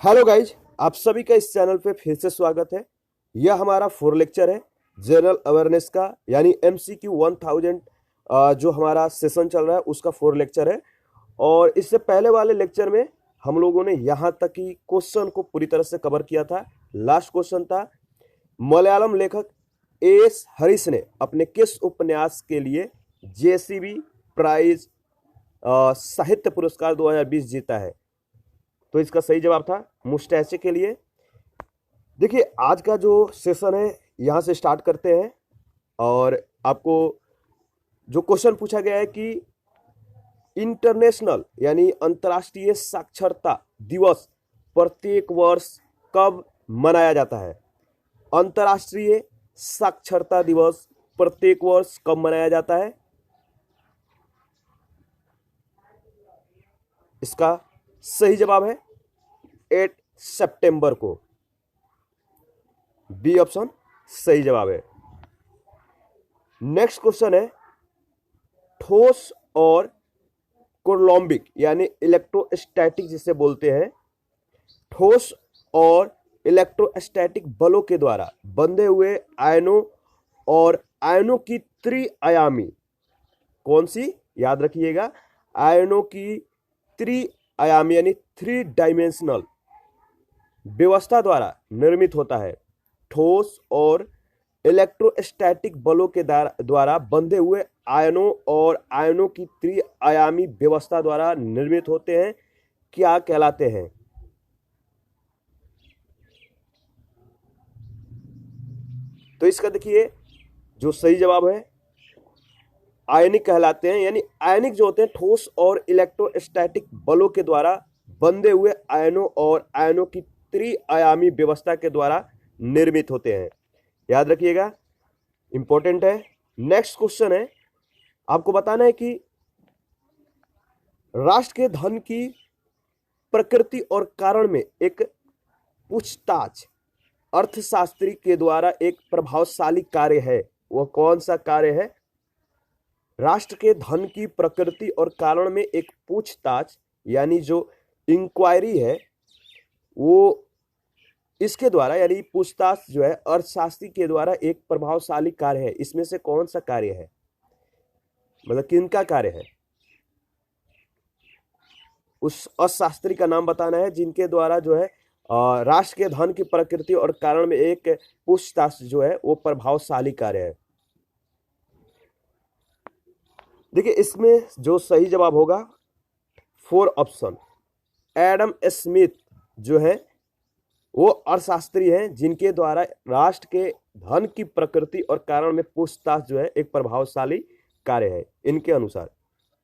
Hello guys, आप सभी का इस चैनल पे फिर से स्वागत है। यह हमारा 4 लेक्चर है जनरल अवेयरनेस का, यानी MCQ 1000 जो हमारा सेशन चल रहा है उसका 4 लेक्चर है। और इससे पहले वाले लेक्चर में हम लोगों ने यहाँ तक की क्वेश्चन को पूरी तरह से कवर किया था। लास्ट क्वेश्चन था, मलयालम लेखक एस हरीश ने अपने किस उपन्यास के लिए JCB प्राइज साहित्य पुरस्कार 2020 जीता है? तो इसका सही जवाब था मुस्टैचे के लिए। देखिए, आज का जो सेशन है यहाँ से स्टार्ट करते हैं। और आपको जो क्वेश्चन पूछा गया है कि इंटरनेशनल यानी अंतर्राष्ट्रीय साक्षरता दिवस प्रत्येक वर्ष कब मनाया जाता है? अंतर्राष्ट्रीय साक्षरता दिवस प्रत्येक वर्ष कब मनाया जाता है? इसका सही जवाब है 8 सितंबर को। बी ऑप्शन सही जवाब है। नेक्स्ट क्वेश्चन है, ठोस और कोलॉम्बिक यानी इलेक्ट्रोस्टैटिक जिसे बोलते हैं, ठोस और इलेक्ट्रोस्टैटिक बलों के द्वारा बंधे हुए आयनों और आयनों की त्रिआयामी, कौन सी? याद रखिएगा, आयनों की त्रिआयामी यानी 3 डायमेंशनल व्यवस्था द्वारा निर्मित होता है। ठोस और इलेक्ट्रोस्टैटिक बलों के द्वारा बंधे हुए आयनों और आयनों की त्रिआयामी व्यवस्था द्वारा निर्मित होते हैं, क्या कहलाते हैं? तो इसका देखिए जो सही जवाब है आयनिक कहलाते हैं। यानी आयनिक जो होते हैं ठोस और इलेक्ट्रोस्टैटिक बलों के द्वारा बंधे हुए आयनों और आयनों की त्रिआयामी व्यवस्था के द्वारा निर्मित होते हैं। याद रखिएगा, इंपॉर्टेंट है। नेक्स्ट क्वेश्चन है, आपको बताना है कि राष्ट्र के धन की प्रकृति और कारण में एक पूछताछ अर्थशास्त्री के द्वारा एक प्रभावशाली कार्य है। वह कौन सा कार्य है? राष्ट्र के धन की प्रकृति और कारण में एक पूछताछ यानी जो इंक्वायरी है, वो इसके द्वारा यानी पूछताछ जो है अर्थशास्त्री के द्वारा एक प्रभावशाली कार्य है। इसमें से कौन सा कार्य है? मतलब किनका कार्य है? उस अर्थशास्त्री का नाम बताना है जिनके द्वारा जो है राष्ट्र के धन की प्रकृति और कारण में एक पूछताछ जो है वो प्रभावशाली कार्य है। देखिए, इसमें जो सही जवाब होगा 4 ऑप्शन, एडम स्मिथ जो है वो अर्थशास्त्री हैं जिनके द्वारा राष्ट्र के धन की प्रकृति और कारण में पूछताछ जो है एक प्रभावशाली कार्य है इनके अनुसार।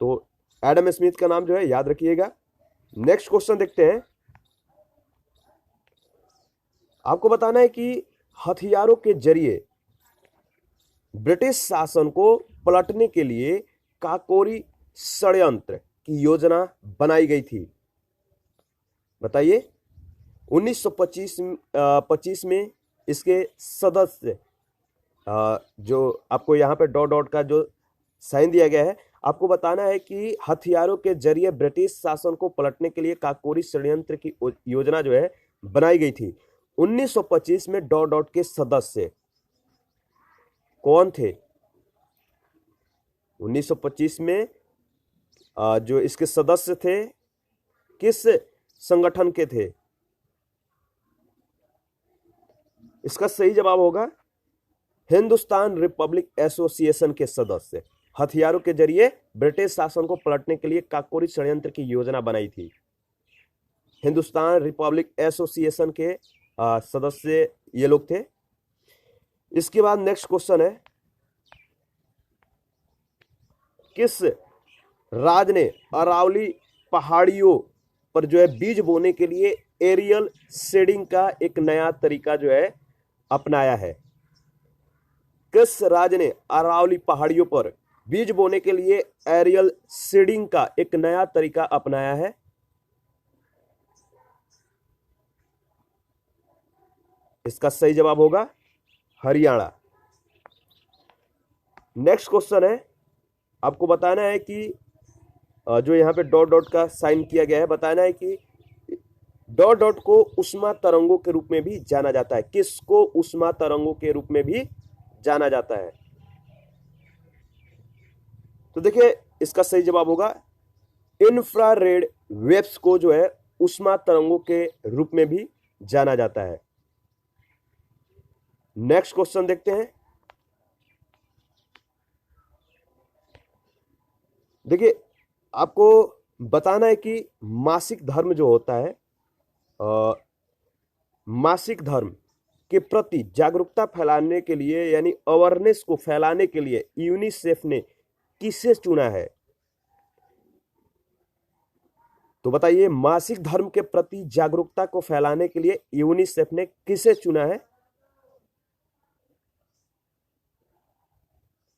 तो एडम स्मिथ का नाम जो है याद रखिएगा। नेक्स्ट क्वेश्चन देखते हैं, आपको बताना है कि हथियारों के जरिए ब्रिटिश शासन को पलटने के लिए काकोरी षड्यंत्र की योजना बनाई गई थी। बताइए। 1925 में इसके सदस्य जो आपको यहाँ पे डॉट डॉट का जो साइन दिया गया है, आपको बताना है कि हथियारों के जरिए ब्रिटिश शासन को पलटने के लिए काकोरी षड्यंत्र की योजना जो है बनाई गई थी। 1925 में डॉट डॉट के सदस्य कौन थे? 1925 में जो इसके सदस्य थे किस संगठन के थे? इसका सही जवाब होगा हिंदुस्तान रिपब्लिक एसोसिएशन के सदस्य। हथियारों के जरिए ब्रिटिश शासन को पलटने के लिए काकोरी षड्यंत्र की योजना बनाई थी। हिंदुस्तान रिपब्लिक एसोसिएशन के सदस्य ये लोग थे। इसके बाद नेक्स्ट क्वेश्चन है, किस राज्य ने अरावली पहाड़ियों पर जो है बीज बोने के लिए एरियल सीडिंग का एक नया तरीका जो है अपनाया है? किस राज्य ने अरावली पहाड़ियों पर बीज बोने के लिए एरियल सीडिंग का एक नया तरीका अपनाया है? इसका सही जवाब होगा हरियाणा। नेक्स्ट क्वेश्चन है, आपको बताना है कि जो यहाँ पे डॉट डॉट का साइन किया गया है, बताना है कि डॉट डॉट को ऊष्मा तरंगों के रूप में भी जाना जाता है। किसको ऊष्मा तरंगों के रूप में भी जाना जाता है? तो देखिए इसका सही जवाब होगा इंफ्रारेड वेव्स को जो है ऊष्मा तरंगों के रूप में भी जाना जाता है। नेक्स्ट क्वेश्चन देखते हैं। देखिए आपको बताना है कि मासिक धर्म जो होता है, मासिक धर्म के प्रति जागरूकता फैलाने के लिए यानी अवेयरनेस को फैलाने के लिए यूनिसेफ ने किसे चुना है? तो बताइए मासिक धर्म के प्रति जागरूकता को फैलाने के लिए यूनिसेफ ने किसे चुना है?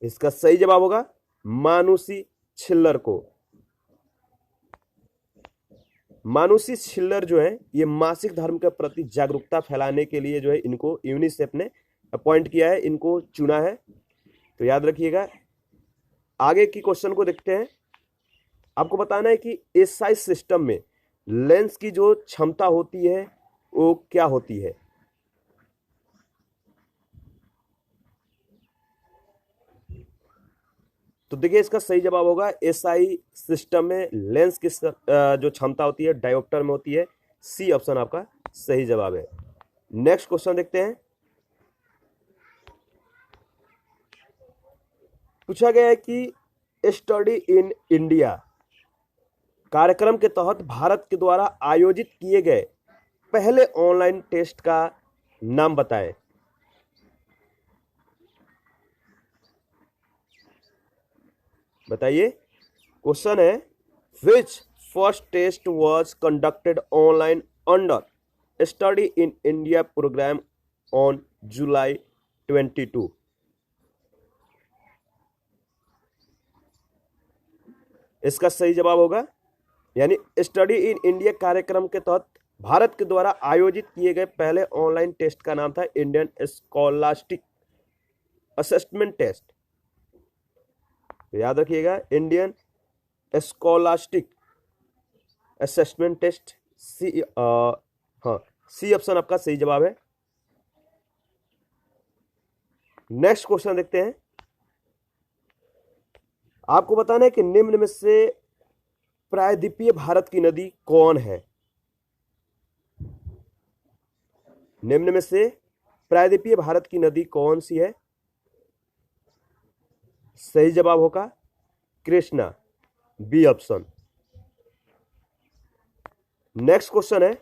इसका सही जवाब होगा मानुषी छिल्लर को। मानुषी छिल्लर जो है ये मासिक धर्म के प्रति जागरूकता फैलाने के लिए जो है इनको यूनिसेफ ने अपॉइंट किया है, इनको चुना है। तो याद रखिएगा। आगे की क्वेश्चन को देखते हैं। आपको बताना है कि एसआई सिस्टम में लेंस की जो क्षमता होती है वो क्या होती है? तो देखिए इसका सही जवाब होगा एसआई सिस्टम में लेंस की जो क्षमता होती है डायोप्टर में होती है। सी ऑप्शन आपका सही जवाब है। नेक्स्ट क्वेश्चन देखते हैं। पूछा गया है कि स्टडी इन इंडिया कार्यक्रम के तहत भारत के द्वारा आयोजित किए गए पहले ऑनलाइन टेस्ट का नाम बताएं। बताइए क्वेश्चन है which first test was conducted online under study in India programme on July 22। इसका सही जवाब होगा यानी स्टडी इन इंडिया कार्यक्रम के तहत भारत के द्वारा आयोजित किए गए पहले ऑनलाइन टेस्ट का नाम था इंडियन स्कॉलास्टिक असेसमेंट टेस्ट। तो याद रखिएगा इंडियन स्कॉलास्टिक असेसमेंट टेस्ट। सी सी ऑप्शन आपका सही जवाब है। नेक्स्ट क्वेश्चन देखते हैं। आपको बताना है कि निम्न में से प्रायद्वीपीय भारत की नदी कौन है? निम्न में से प्रायद्वीपीय भारत की नदी कौन सी है? सही जवाब होगा Krishna, B option. Next question है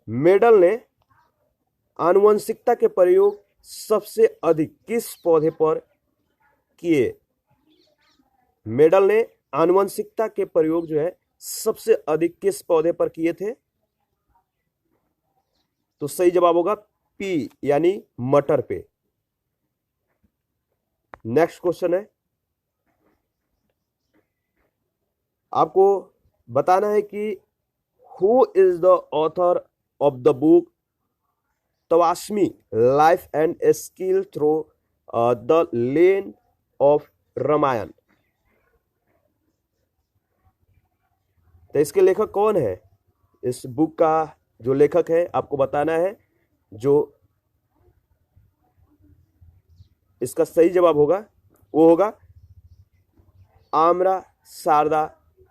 मेडल ने आनुवंशिकता के प्रयोग सबसे अधिक किस पौधे पर किए? मेडल ने आनुवंशिकता के प्रयोग जो है सबसे अधिक किस पौधे पर किए थे? तो सही जवाब होगा पी यानी मटर पे। नेक्स्ट क्वेश्चन है आपको बताना है कि who is the author of the book तवास्मी life and skill through the lane of Ramayana. तो इसके लेखक कौन है? इस बुक का जो लेखक है आपको बताना है। जो इसका सही जवाब होगा वो होगा आमरा शारदा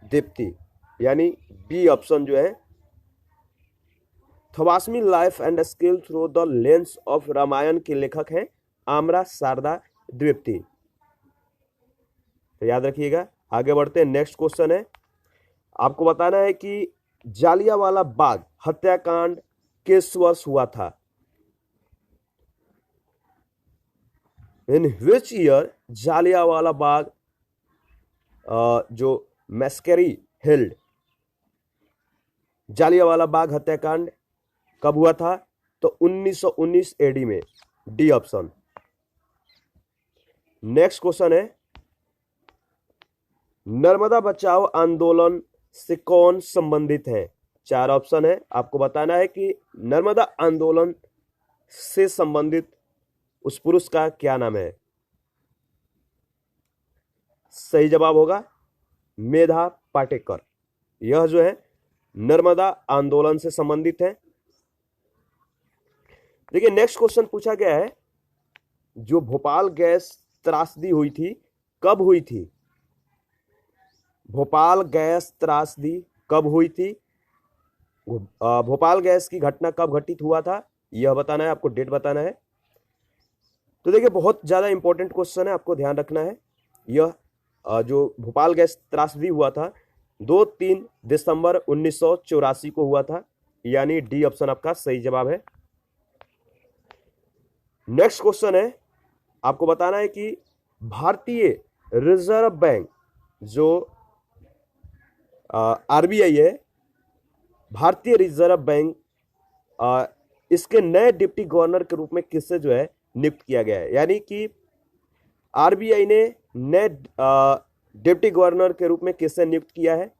दीप्ति यानी बी ऑप्शन जो है थवास्मी life and skill through the lens of Ramayana के लेखक हैं आमरा शारदा द्विवेदी। तो याद रखिएगा। आगे बढ़ते हैं। नेक्स्ट क्वेश्चन है आपको बताना है कि जालियांवाला बाग हत्याकांड किस वर्ष हुआ था? इन विच ईयर जालियांवाला बाग जो मैस्करी हिल्ड, जालियांवाला बाग हत्याकांड कब हुआ था? तो 1919 एडी में, डी ऑप्शन। नेक्स्ट क्वेश्चन है नर्मदा बचाओ आंदोलन से कौन संबंधित है? 4 ऑप्शन है। आपको बताना है कि नर्मदा आंदोलन से संबंधित उस पुरुष का क्या नाम है? सही जवाब होगा मेधा पाटेकर। यह जो है नर्मदा आंदोलन से संबंधित है। देखिए नेक्स्ट क्वेश्चन पूछा गया है, जो भोपाल गैस त्रासदी हुई थी कब हुई थी? भोपाल गैस त्रासदी कब हुई थी? भोपाल गैस की घटना कब घटित हुआ था, यह बताना है आपको, डेट बताना है। तो देखिए बहुत ज्यादा इंपॉर्टेंट क्वेश्चन है, आपको ध्यान रखना है। यह जो भोपाल गैस त्रासदी हुआ था 2-3 दिसंबर 1984 को हुआ था, यानी डी ऑप्शन आपका सही जवाब है। नेक्स्ट क्वेश्चन है, आपको बताना है कि भारतीय रिजर्व बैंक जो आरबीआई है, भारतीय रिजर्व बैंक इसके नए डिप्टी गवर्नर के रूप में किससे जो है नियुक्त किया गया है? यानी कि आरबीआई ने नए डिप्टी गवर्नर के रूप में किससे नियुक्त किया है?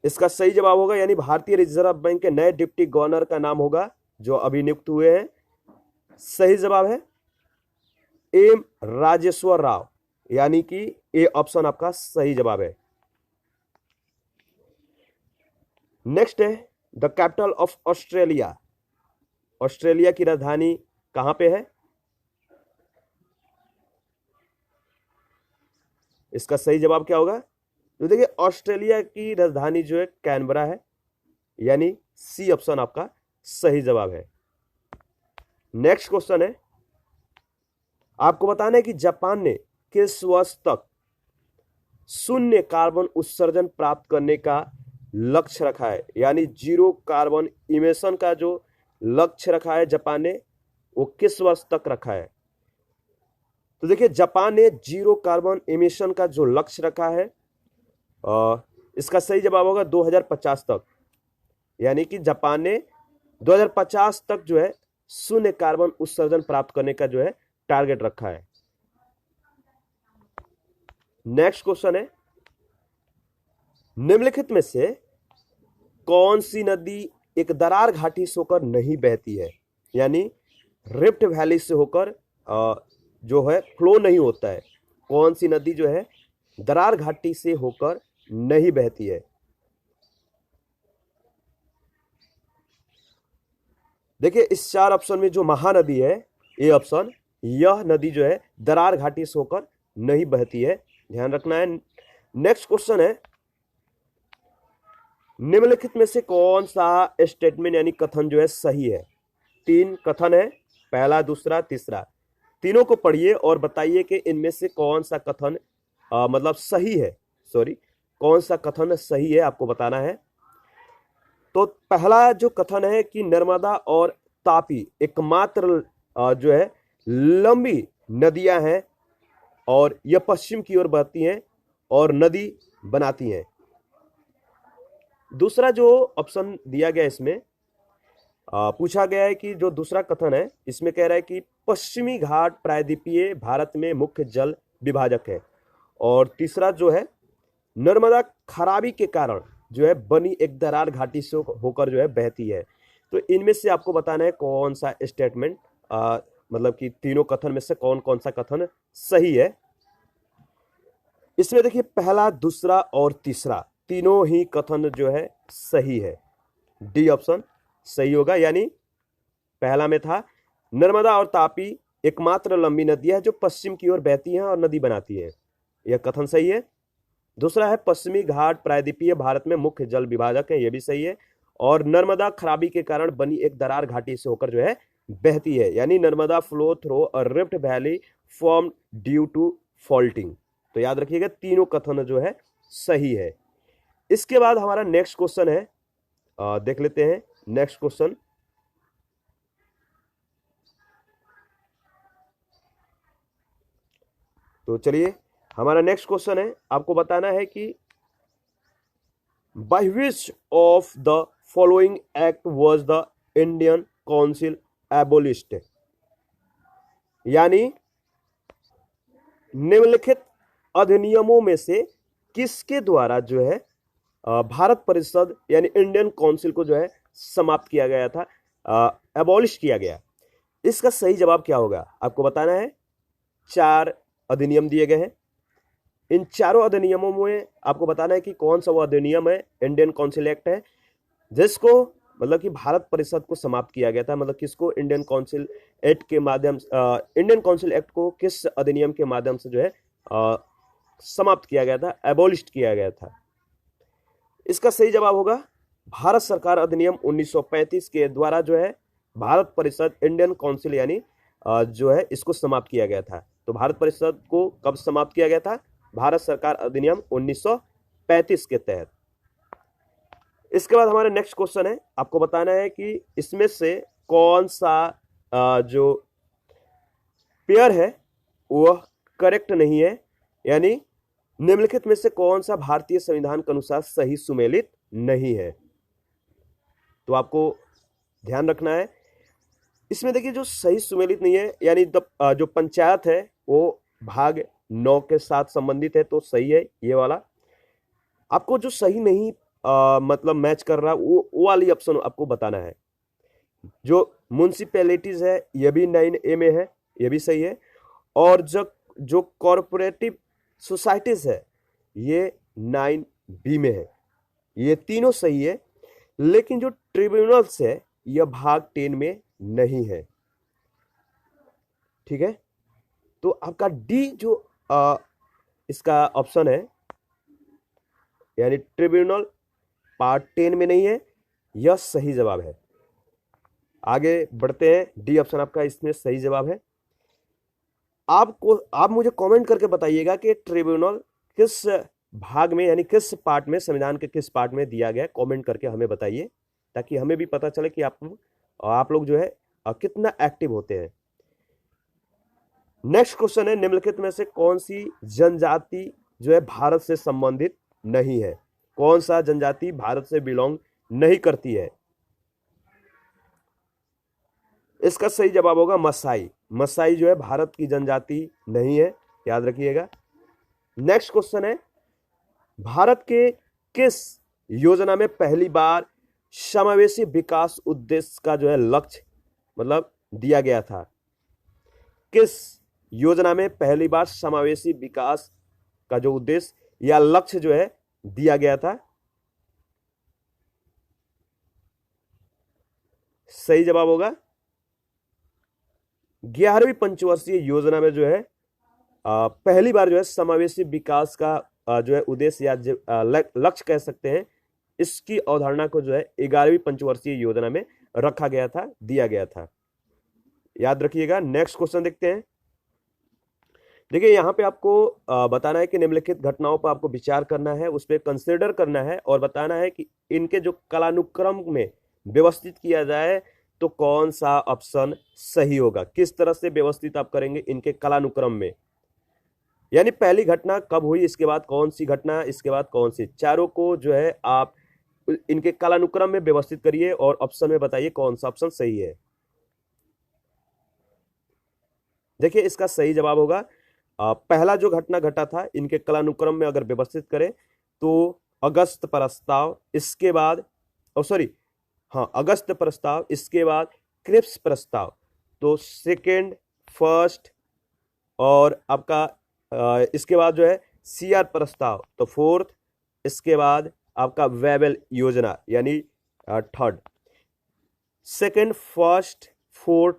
इसका सही जवाब होगा, यानी भारतीय रिजर्व बैंक के नए डिप्टी गवर्नर का नाम होगा जो अभी नियुक्त हुए हैं, सही जवाब है एम राजेश्वर राव, यानी कि ए ऑप्शन आपका सही जवाब है। नेक्स्ट है the capital of Australia. Australia की राजधानी कहां पे है? इसका सही जवाब क्या होगा? तो देखिए ऑस्ट्रेलिया की राजधानी जो है कैनबरा है, यानी सी ऑप्शन आपका सही जवाब है। नेक्स्ट क्वेश्चन है, आपको बताना है कि जापान ने किस वर्ष तक शून्य कार्बन उत्सर्जन प्राप्त करने का लक्ष्य रखा है? यानी जीरो कार्बन इमिशन का जो लक्ष्य रखा है जापान ने, वो किस वर्ष तक रखा है? तो देखिए जापान ने जीरो कार्बन इमिशन का जो लक्ष्य रखा है, इसका सही जवाब होगा 2050 तक, यानी कि जापान ने 2050 तक जो है शून्य कार्बन उत्सर्जन प्राप्त करने का जो है टारगेट रखा है। नेक्स्ट क्वेश्चन है, निम्नलिखित में से कौन सी नदी एक दरार घाटी से होकर नहीं बहती है? यानी रिफ्ट वैली से होकर जो है फ्लो नहीं होता है, कौन सी नदी जो है दरार घाटी से होकर नहीं बहती है? देखिए इस 4 ऑप्शन में जो महानदी है, ए ऑप्शन, यह नदी जो है दरार घाटी से होकर नहीं बहती है, ध्यान रखना है। नेक्स्ट क्वेश्चन है, निम्नलिखित में से कौन सा स्टेटमेंट यानी कथन जो है सही है? 3 कथन है, पहला, दूसरा, तीसरा, तीनों को पढ़िए और बताइए कि इनमें से कौन सा कथन मतलब सही है, कौन सा कथन सही है, आपको बताना है। तो पहला जो कथन है कि नर्मदा और तापी एकमात्र जो है लंबी नदियां हैं और यह पश्चिम की ओर बहती हैं और नदी बनाती हैं। दूसरा जो ऑप्शन दिया गया इसमें पूछा गया है कि जो दूसरा कथन है इसमें कह रहा है कि पश्चिमी घाट प्रायद्वीपीय भारत में मुख्य जल विभाजक है, और तीसरा जो है नर्मदा खराबी के कारण जो है बनी एक दरार घाटी से होकर जो है बहती है। तो इनमें से आपको बताना है कौन सा स्टेटमेंट मतलब कि तीनों कथन में से कौन कौन सा कथन सही है। इसमें देखिए पहला, दूसरा और तीसरा तीनों ही कथन जो है सही है, डी ऑप्शन सही होगा। यानी पहला में था नर्मदा और तापी एकमात्र लंबी नदी है जो पश्चिम की ओर बहती है और नदी बनाती है, यह कथन सही है। दूसरा है पश्चिमी घाट प्रायद्वीपीय भारत में मुख्य जल विभाजक है, यह भी सही है। और नर्मदा खराबी के कारण बनी एक दरार घाटी से होकर जो है बहती है, यानी Narmada flow through a rift valley form due to faulting. तो याद रखिएगा तीनों कथन जो है सही है। इसके बाद हमारा नेक्स्ट क्वेश्चन है, देख लेते हैं नेक्स्ट क्वेश्चन। तो चलिए हमारा नेक्स्ट क्वेश्चन है, आपको बताना है कि by which of the following act was the Indian council एबोलिश्ड? यानी निम्नलिखित अधिनियमों में से किसके द्वारा जो है भारत परिषद यानी इंडियन काउंसिल को जो है समाप्त किया गया था, एबॉलिश किया गया? इसका सही जवाब क्या होगा आपको बताना है। 4 अधिनियम दिए गए हैं, इन चारों अधिनियमों में आपको बताना है कि कौन सा वो अधिनियम है, इंडियन काउंसिल एक्ट है, जिसको मतलब कि भारत परिषद को समाप्त किया गया था। मतलब किसको, इंडियन काउंसिल एक्ट के माध्यम इंडियन काउंसिल एक्ट को किस अधिनियम के माध्यम से जो है समाप्त किया गया था, एबोलिश्ड किया गया था। इसका सही जवाब होगा भारत सरकार अधिनियम 1935 के द्वारा जो है भारत परिषद इंडियन काउंसिल यानी जो है इसको समाप्त किया गया था। तो भारत परिषद को कब समाप्त किया गया था? भारत सरकार अधिनियम 1935 के तहत। इसके बाद हमारा नेक्स्ट क्वेश्चन है, आपको बताना है कि इसमें से कौन सा जो पेयर है वह करेक्ट नहीं है, यानी निम्नलिखित में से कौन सा भारतीय संविधान के अनुसार सही सुमेलित नहीं है। तो आपको ध्यान रखना है, इसमें देखिए जो सही सुमेलित नहीं है यानी जो पंचायत है वो भाग 9 के साथ संबंधित है, तो सही है ये वाला। आपको जो सही नहीं मतलब मैच कर रहा वो वाली ऑप्शन आपको बताना है। जो म्युनिसिपैलिटीज है ये भी 9A में है, ये भी सही है। और जो कॉरपोरेटिव सोसाइटीज है ये 9B में है, ये तीनों सही है। लेकिन जो ट्रिब्यूनल्स है यह भाग 10 में नहीं है, ठीक है। तो आपका डी जो इसका ऑप्शन है यानी ट्रिब्यूनल पार्ट 10 में नहीं है, यह सही जवाब है। आगे बढ़ते हैं, डी ऑप्शन आपका इसमें सही जवाब है। आप मुझे कमेंट करके बताइएगा कि ट्रिब्यूनल किस भाग में यानी किस पार्ट में, संविधान के किस पार्ट में दिया गया, कमेंट करके हमें बताइए ताकि हमें भी पता चले कि आप लोग जो है कितना एक्टिव होते हैं। नेक्स्ट क्वेश्चन है, निम्नलिखित में से कौन सी जनजाति जो है भारत से संबंधित नहीं है? कौन सा जनजाति भारत से बिलोंग नहीं करती है? इसका सही जवाब होगा मसाई। मसाई जो है भारत की जनजाति नहीं है, याद रखिएगा। नेक्स्ट क्वेश्चन है, भारत के किस योजना में पहली बार समावेशी विकास उद्देश्य का जो है लक्ष्य मतलब दिया गया था? किस योजना में पहली बार समावेशी विकास का जो उद्देश्य या लक्ष्य जो है दिया गया था? सही जवाब होगा 11वीं पंचवर्षीय योजना में जो है पहली बार जो है समावेशी विकास का जो है उद्देश्य या लक्ष्य कह सकते हैं, इसकी अवधारणा को जो है 11वीं पंचवर्षीय योजना में रखा गया था, दिया गया था, याद रखिएगा। नेक्स्ट क्वेश्चन देखते हैं। देखिए यहाँ पे आपको बताना है कि निम्नलिखित घटनाओं पर आपको विचार करना है, उस पर कंसिडर करना है और बताना है कि इनके जो कालानुक्रम में व्यवस्थित किया जाए तो कौन सा ऑप्शन सही होगा। किस तरह से व्यवस्थित आप करेंगे इनके कालानुक्रम में, यानी पहली घटना कब हुई, इसके बाद कौन सी घटना, इसके बाद कौन सी, चारों को जो है आप इनके कालानुक्रम में व्यवस्थित करिए और ऑप्शन में बताइए कौन सा ऑप्शन सही है। देखिए इसका सही जवाब होगा पहला जो घटना घटा था इनके कालानुक्रम में अगर व्यवस्थित करें तो अगस्त प्रस्ताव, इसके बाद अगस्त प्रस्ताव, इसके बाद क्रिप्स प्रस्ताव, तो सेकेंड, फर्स्ट और आपका इसके बाद जो है सीआर प्रस्ताव, तो फोर्थ, इसके बाद आपका वेबल योजना यानी थर्ड। सेकेंड, फर्स्ट, फोर्थ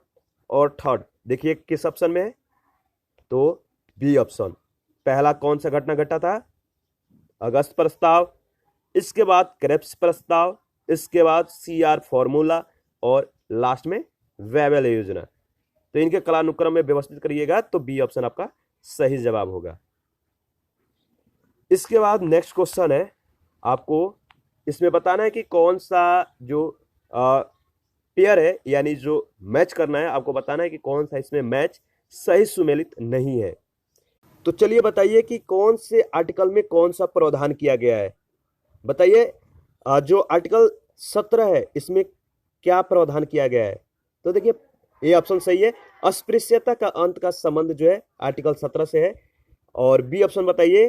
और थर्ड देखिए किस ऑप्शन में है, तो बी ऑप्शन। पहला कौन सा घटना घटा था? अगस्त प्रस्ताव, इसके बाद क्रिप्स प्रस्ताव, इसके बाद सीआर फॉर्मूला और लास्ट में वेबल योजना। तो इनके कालानुक्रम में व्यवस्थित करिएगा तो बी ऑप्शन आपका सही जवाब होगा। इसके बाद नेक्स्ट क्वेश्चन है, आपको इसमें बताना है कि कौन सा जो पेयर है यानी जो मैच करना है, आपको बताना है कि कौन सा इसमें मैच सही सुमेलित नहीं है। तो चलिए बताइए कि कौन से आर्टिकल में कौन सा प्रावधान किया गया है, बताइए। जो आर्टिकल 17 है इसमें क्या प्रावधान किया गया है? तो देखिए ये ऑप्शन सही है, अस्पृश्यता का अंत का संबंध जो है आर्टिकल 17 से है। और बी ऑप्शन बताइए,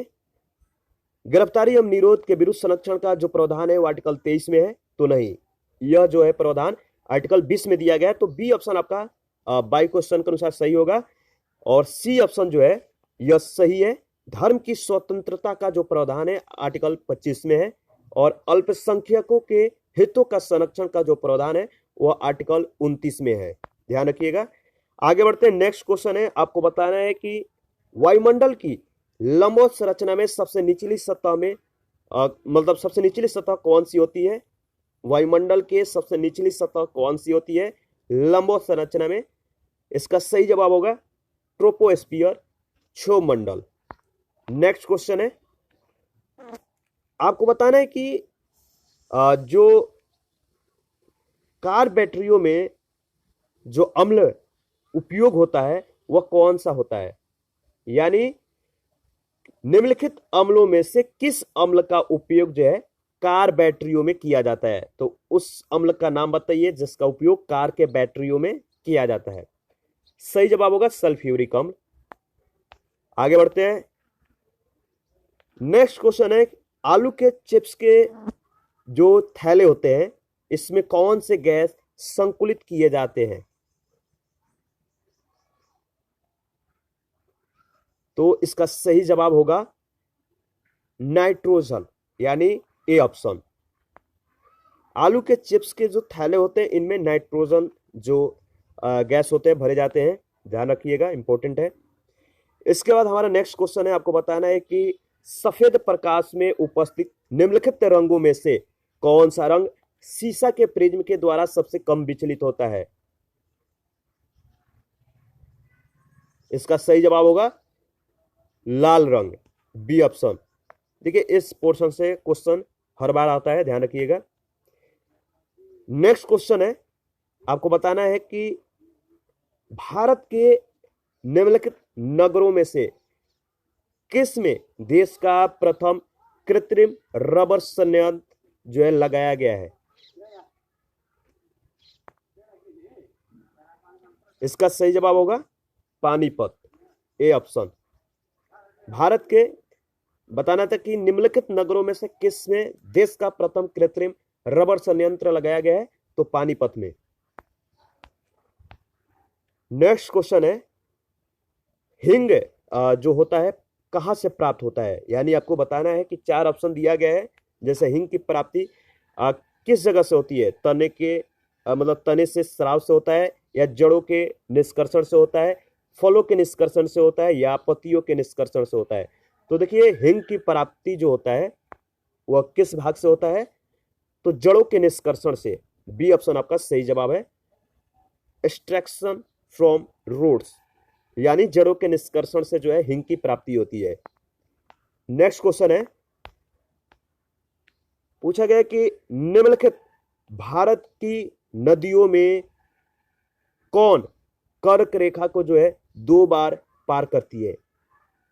गिरफ्तारी एवं निरोध के विरुद्ध संरक्षण का जो प्रावधान है वो आर्टिकल 23 में है, तो नहीं, यह जो है प्रावधान आर्टिकल 20 में दिया गया है। तो बी ऑप्शन आपका बाई क्वेश्चन के अनुसार सही होगा और सी ऑप्शन जो है यह सही है, धर्म की स्वतंत्रता का जो प्रावधान है आर्टिकल 25 में है, और अल्पसंख्यकों के हितों का संरक्षण का जो प्रावधान है वो आर्टिकल 29 में है। ध्यान रखिएगा। आगे बढ़ते हैं। नेक्स्ट क्वेश्चन है, आपको बताना है कि वायुमंडल की लंबवत संरचना में सबसे निचली सतह में मतलब सबसे निचली सतह कौन सी होती है? वायुमंडल के सबसे निचली सतह कौन सी होती है लंबवत संरचना में? इसका सही जवाब होगा ट्रोपोस्फियर, क्षोभमंडल। नेक्स्ट क्वेश्चन है, आपको बताना है कि जो कार बैटरियों में जो अम्ल उपयोग होता है वह कौन सा होता है? यानी निम्नलिखित अम्लों में से किस अम्ल का उपयोग जो है कार बैटरियों में किया जाता है? तो उस अम्ल का नाम बताइए जिसका उपयोग कार के बैटरियों में किया जाता है। सही जवाब होगा सल्फ्यूरिक अम्ल। आगे बढ़ते हैं। नेक्स्ट क्वेश्चन है, आलू के चिप्स के जो थैले होते हैं इसमें कौन से गैस संकुलित किए जाते हैं? तो इसका सही जवाब होगा नाइट्रोजन, यानी ए ऑप्शन। आलू के चिप्स के जो थैले होते हैं इनमें नाइट्रोजन जो गैस होते हैं भरे जाते हैं। ध्यान रखिएगा, इंपॉर्टेंट है। इसके बाद हमारा नेक्स्ट क्वेश्चन है, आपको बताना है कि सफेद प्रकाश में उपस्थित निम्नलिखित रंगों में से कौन सा रंग सीसा के प्रिज्म के द्वारा सबसे कम विचलित होता है? इसका सही जवाब होगा लाल रंग, बी ऑप्शन। देखिए इस पोर्शन से क्वेश्चन हर बार आता है, ध्यान रखिएगा। नेक्स्ट क्वेश्चन है, आपको बताना है कि भारत के निम्नलिखित नगरों में से किस में देश का प्रथम कृत्रिम रबर संयंत्र जो है लगाया गया है? इसका सही जवाब होगा पानीपत, ए ऑप्शन। भारत के बताना था कि निम्नलिखित नगरों में से किस में देश का प्रथम कृत्रिम रबर संयंत्र लगाया गया है? तो पानीपत में। नेक्स्ट क्वेश्चन है, हिंग जो होता है कहां से प्राप्त होता है? यानी आपको बताना है कि 4 ऑप्शन दिया गया है, जैसे हिंग की प्राप्ति किस जगह से होती है? तने के मतलब तने से स्राव से होता है, या जड़ों के निष्कर्षण से होता है, फलों के निष्कर्षण से होता है, या पत्तियों के निष्कर्षण से होता है? तो देखिए हिंग की प्राप्ति जो होता है वह किस भाग से होता है? तो जड़ों के निष्कर्षण से, बी ऑप्शन आपका सही जवाब है। एक्सट्रैक्शन फ्रॉम रूट्स, यानी जड़ों के निष्कर्षण से जो है हिंग की प्राप्ति होती है। नेक्स्ट क्वेश्चन है, पूछा गया कि निम्नलिखित भारत की नदियों में कौन कर्क रेखा को जो है 2 बार पार करती है?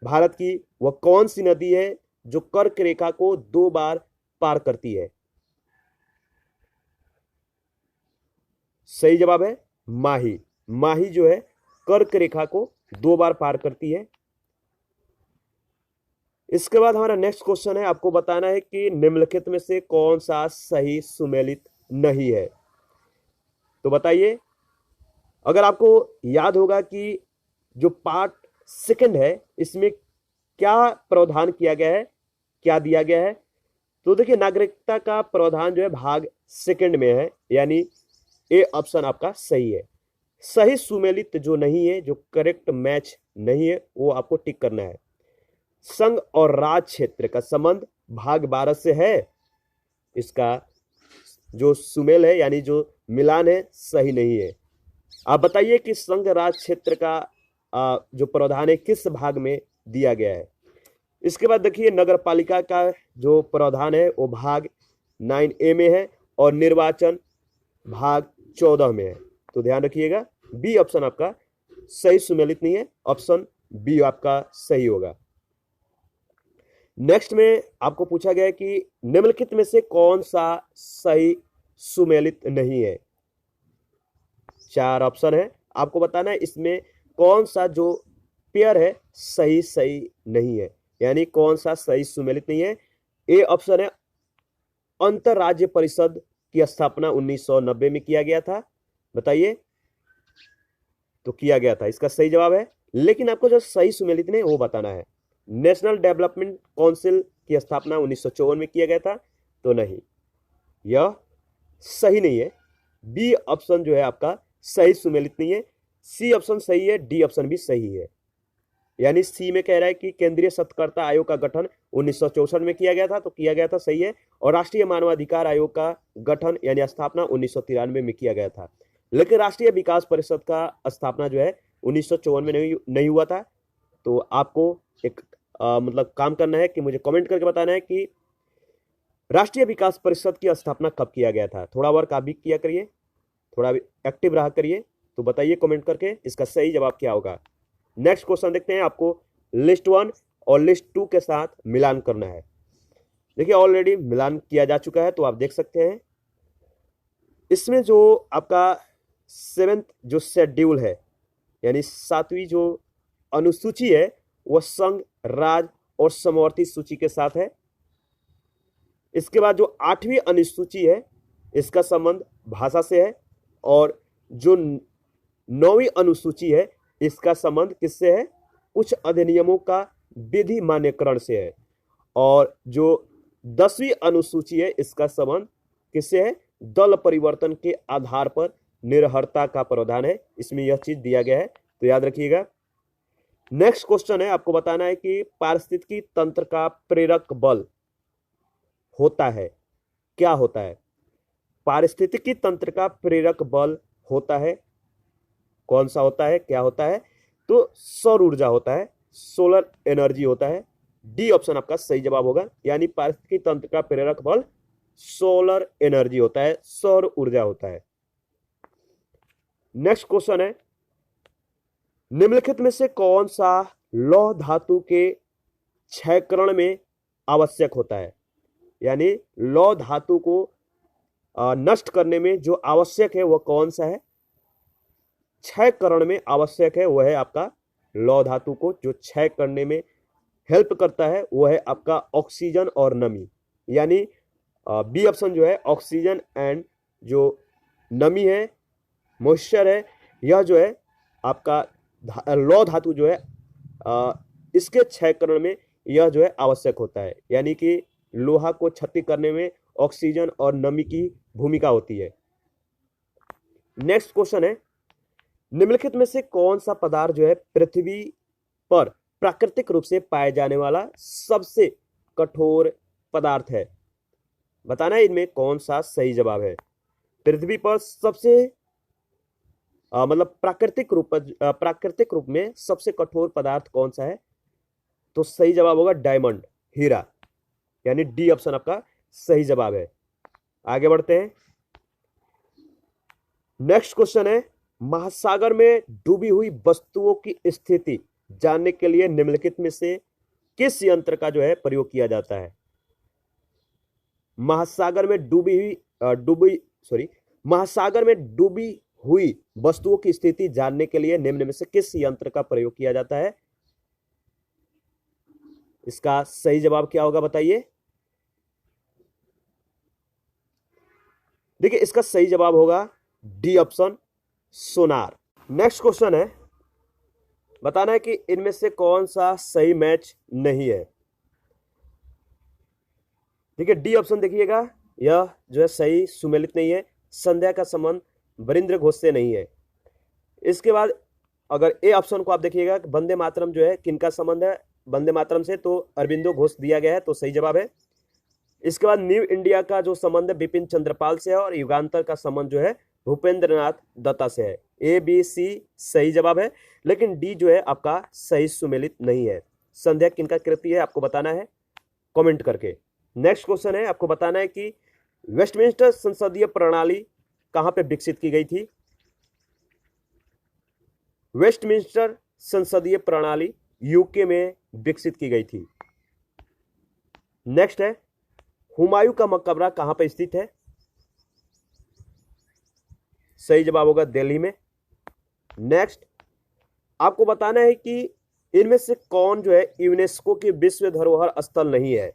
भारत की वह कौन सी नदी है जो कर्क रेखा को 2 बार पार करती है? सही जवाब है माही। माही जो है कर्क रेखा को 2 बार पार करती है। इसके बाद हमारा नेक्स्ट क्वेश्चन है, आपको बताना है कि निम्नलिखित में से कौन सा सही सुमेलित नहीं है? तो बताइए। अगर आपको याद होगा कि जो पार्ट सेकंड है इसमें क्या प्रावधान किया गया है, क्या दिया गया है? तो देखिए नागरिकता का प्रावधान जो है भाग सेकंड में है, यानी ए ऑप्शन आपका सही है। सही सुमेलित जो नहीं है, जो करेक्ट मैच नहीं है, वो आपको टिक करना है। संघ और राज क्षेत्र का संबंध भाग 12 से है, इसका जो सुमेल है यानी जो मिलान है सही नहीं है। आप बताइए कि संघ राज क्षेत्र का जो प्रावधान है किस भाग में दिया गया है? इसके बाद देखिए नगर पालिका का जो प्रावधान है वो भाग 9A में है, और निर्वाचन भाग 14 में है। तो ध्यान रखिएगा, बी ऑप्शन आपका सही सुमेलित नहीं है, ऑप्शन बी आपका सही होगा। नेक्स्ट में आपको पूछा गया है कि निम्नलिखित में से कौन सा सही सुमेलित नहीं है? 4 ऑप्शन है, आपको बताना है इसमें कौन सा जो पेयर है सही सही नहीं है, यानी कौन सा सही सुमेलित नहीं है। ए ऑप्शन है अंतरराज्य परिषद की स्थापना 1990 में किया गया था। बताइए। तो किया गया था, इसका सही जवाब है, लेकिन आपको जो सही सुमेलित नहीं वो बताना है। नेशनल डेवलपमेंट काउंसिल की स्थापना 1954 में किया गया था, तो नहीं, यह सही नहीं है। बी ऑप्शन जो है आपका सही सुमेलित नहीं है। सी ऑप्शन सही है, डी ऑप्शन भी सही है। यानी सी में कह रहा है कि केंद्रीय सत्कर्ता आयोग का गठन 1964 में किया गया था, तो किया गया था, सही है। और राष्ट्रीय मानवाधिकार आयोग का गठन यानी स्थापना 1993 में किया गया था। लेकिन राष्ट्रीय विकास परिषद का स्थापना जो है 1954 में नहीं हुआ था। तो आपको एक मतलब काम करना है कि मुझे कमेंट करके बताना है कि राष्ट्रीय विकास परिषद की स्थापना कब किया गया था। थोड़ा वर्क आप भी किया करिए, थोड़ा भी एक्टिव रहा करिए। तो बताइए कमेंट करके इसका सही जवाब क्या होगा। नेक्स्ट क्वेश्चन देखते हैं। आपको लिस्ट 1 और लिस्ट 2 के साथ मिलान करना है। देखिए ऑलरेडी मिलान किया जा चुका है, तो आप देख सकते हैं इसमें जो आपका 7th जो शेड्यूल है यानी 7वीं जो अनुसूची है वह संघ, राज्य और समवर्ती सूची के साथ है। इसके बाद जो 8वीं अनुसूची है इसका संबंध भाषा से है, और जो 9वीं अनुसूची है इसका संबंध किससे है? कुछ अधिनियमों का विधि मान्यकरण से है। और जो 10वीं अनुसूची है इसका संबंध किससे है? दल परिवर्तन के आधार पर निर्भरता का प्रावधान है। इसमें यह चीज दिया गया है, तो याद रखिएगा। नेक्स्ट क्वेश्चन है, आपको बताना है कि पारिस्थितिकी तंत्र का प्रेरक बल होता है, क्या होता है? पारिस्थितिकी तंत्र का प्रेरक बल होता है, कौन सा होता है, क्या होता है? तो सौर ऊर्जा होता है, सोलर एनर्जी होता है। डी ऑप्शन आपका सही जवाब होगा। यानी पारिस्थितिकी तंत्र का प्रेरक बल सोलर एनर्जी होता है, सौर ऊर्जा होता है। नेक्स्ट क्वेश्चन है, निम्नलिखित में से कौन सा लौह धातु के क्षयकरण में आवश्यक होता है? यानी लौह धातु को नष्ट करने में जो आवश्यक है वह कौन सा है? क्षयकरण में आवश्यक है वह है आपका लौह धातु को जो क्षय करने में हेल्प करता है वह है आपका ऑक्सीजन और नमी। यानी बी ऑप्शन जो है ऑक्सीजन एंड जो नमी है, मॉइस्चर है, यह जो है आपका लौह धातु जो है इसके क्षयकरण में यह जो है आवश्यक होता है। यानी कि लोहा को क्षति करने में ऑक्सीजन और नमी की भूमिका होती है। नेक्स्ट क्वेश्चन है, निम्नलिखित में से कौन सा पदार्थ जो है पृथ्वी पर प्राकृतिक रूप से पाए जाने वाला सबसे कठोर पदार्थ है? बताना है इनमें कौन सा सही जवाब है। पृथ्वी पर सबसे मतलब प्राकृतिक रूप में सबसे कठोर पदार्थ कौन सा है? तो सही जवाब होगा डायमंड, हीरा। यानी डी ऑप्शन आपका सही जवाब है। आगे बढ़ते हैं। नेक्स्ट क्वेश्चन है, महासागर में डूबी हुई वस्तुओं की स्थिति जानने के लिए निम्नलिखित में से किस यंत्र का जो है प्रयोग किया जाता है? महासागर में डूबी हुई वस्तुओं की स्थिति जानने के लिए निम्न में से किस यंत्र का प्रयोग किया जाता है? इसका सही जवाब क्या होगा बताइए। देखिए इसका सही जवाब होगा डी ऑप्शन, सोनार। नेक्स्ट क्वेश्चन है, बताना है कि इनमें से कौन सा सही मैच नहीं है। देखिए डी ऑप्शन देखिएगा, यह जो है सही सुमेलित नहीं है। संध्या का संबंध वरिंद्र घोष से नहीं है। इसके बाद अगर ए ऑप्शन को आप देखिएगा, वंदे मातरम जो है किनका संबंध है वंदे मातरम से, तो अरविंदो घोष दिया गया है, तो सही जवाब है। इसके बाद न्यू इंडिया का जो संबंध है बिपिन चंद्रपाल से है, और युगांतर का संबंध जो है भूपेंद्रनाथ दत्ता से है। ए बी सी सही जवाब है, लेकिन डी जो है आपका सही सुमेलित नहीं है। संध्या किनका कृति है आपको बताना है कमेंट करके। नेक्स्ट क्वेश्चन है, आपको बताना है कि वेस्टमिंस्टर संसदीय प्रणाली कहां पे विकसित की गई थी? वेस्टमिंस्टर संसदीय प्रणाली यूके में विकसित की गई थी। नेक्स्ट है, हुमायूं का मकबरा कहां पे स्थित है? सही जवाब होगा दिल्ली में। नेक्स्ट आपको बताना है कि इनमें से कौन जो है यूनेस्को की विश्व धरोहर स्थल नहीं है।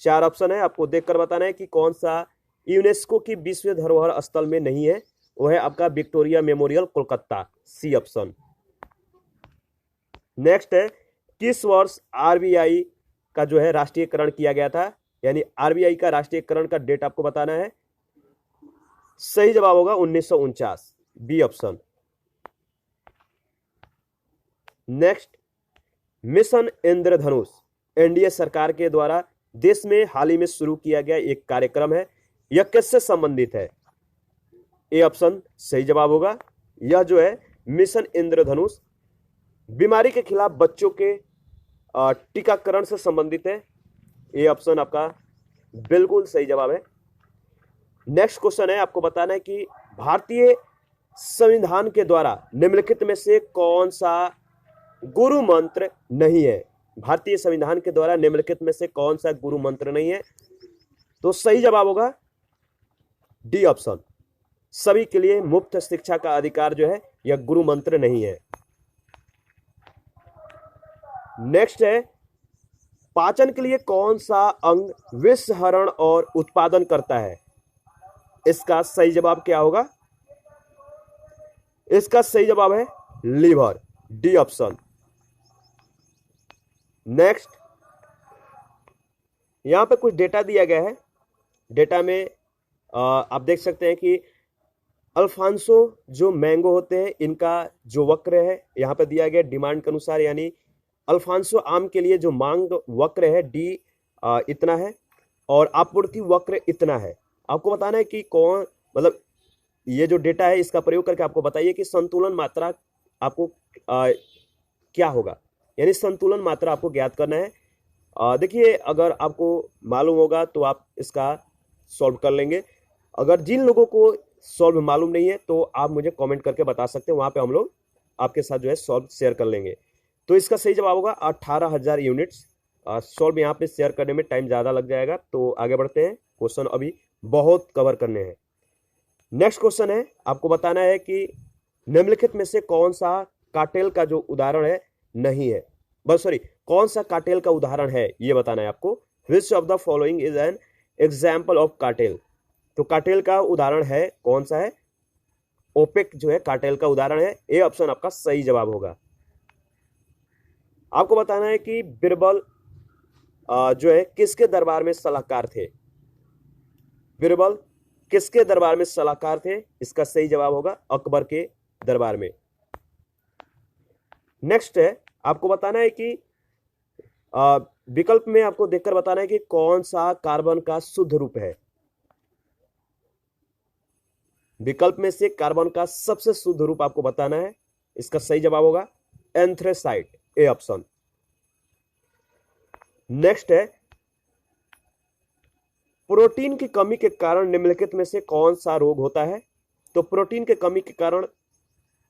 4 ऑप्शन है, आपको देखकर बताना है कि कौन सा यूनेस्को की विश्व धरोहर स्थल में नहीं है। वो है आपका Victoria Memorial Kolkata, C option. Next है, किस वर्ष आरबीआई का जो है राष्ट्रीयकरण किया गया था, यानी आरबीआई का राष्ट्रीयकरण का डेट आपको बताना है। सही जवाब होगा 1949, बी ऑप्शन। नेक्स्ट, मिशन इंद्रधनुष एनडीए सरकार के द्वारा देश में हाल ही में शुरू किया गया एक कार्यक्रम है। यह किससे संबंधित है? ए ऑप्शन सही जवाब होगा। यह जो है मिशन इंद्रधनुष बीमारी के खिलाफ बच्चों के टीकाकरण से संबंधित है। ए ऑप्शन आपका बिल्कुल सही जवाब है। नेक्स्ट क्वेश्चन है, आपको बताना है कि भारतीय संविधान के द्वारा निम्नलिखित में से कौन सा गुरु मंत्र नहीं है? भारतीय संविधान के द्वारा निम्नलिखित में से कौन सा गुरु मंत्र नहीं है? तो सही जवाब होगा डी ऑप्शन, सभी के लिए मुफ्त शिक्षा का अधिकार जो है यह गुरु मंत्र नहीं है। नेक्स्ट है, पाचन के लिए कौन सा अंग विषहरण और उत्पादन करता है? इसका सही जवाब क्या होगा? इसका सही जवाब है लीवर, डी ऑप्शन। नेक्स्ट, यहां पे कुछ डेटा दिया गया है। डेटा में आप देख सकते हैं कि अल्फांसो जो मैंगो होते हैं इनका जो वक्र है यहां पे दिया गया डिमांड के अनुसार, यानी अल्फांसो आम के लिए जो मांग वक्र है डी इतना है और आपूर्ति वक्र इतना है। आपको बताना है कि कौन, मतलब ये जो डेटा है इसका प्रयोग करके आपको बताइए कि संतुलन मात्रा आपको क्या होगा, यानी संतुलन मात्रा आपको ज्ञात करना है। देखिए, अगर आपको मालूम होगा तो आप इसका सॉल्व कर लेंगे। अगर जिन लोगों को सॉल्व मालूम नहीं है तो आप मुझे कमेंट करके बता सकते हैं, वहां पे हम लोग आपके साथ जो है सॉल्व शेयर कर लेंगे। तो इसका सही जवाब होगा 18,000 यूनिट्स। सॉल्व यहाँ पे शेयर करने में टाइम ज़्यादा लग जाएगा, तो आगे बढ़ते हैं। क्वेश्चन अभी बहुत कवर करने हैं। नेक्स्ट क्वेश्चन है, आपको बताना है कि निम्नलिखित में से कौन सा कार्टेल का जो उदाहरण है नहीं है, बस सॉरी, कौन सा कार्टेल का उदाहरण है ये बताना है आपको। Which of the following is an example of cartel? तो कार्टेल का उदाहरण है कौन सा है? ओपेक जो है कार्टेल का उदाहरण है। ए ऑप्शन आपका सही जवाब होगा। आपको बताना है कि बिरबल जो है किसके दरबार में सलाहकार थे? बिरबल किसके दरबार में सलाहकार थे? इसका सही जवाब होगा अकबर के दरबार में। नेक्स्ट है, आपको बताना है कि विकल्प में आपको देखकर बताना है कि कौन सा कार्बन का शुद्ध रूप है। विकल्प में से कार्बन का सबसे शुद्ध रूप आपको बताना है। इसका सही जवाब होगा एंथ्रेसाइट, ए ऑप्शन। नेक्स्ट है, प्रोटीन की कमी के कारण निम्नलिखित में से कौन सा रोग होता है? तो प्रोटीन की कमी के कारण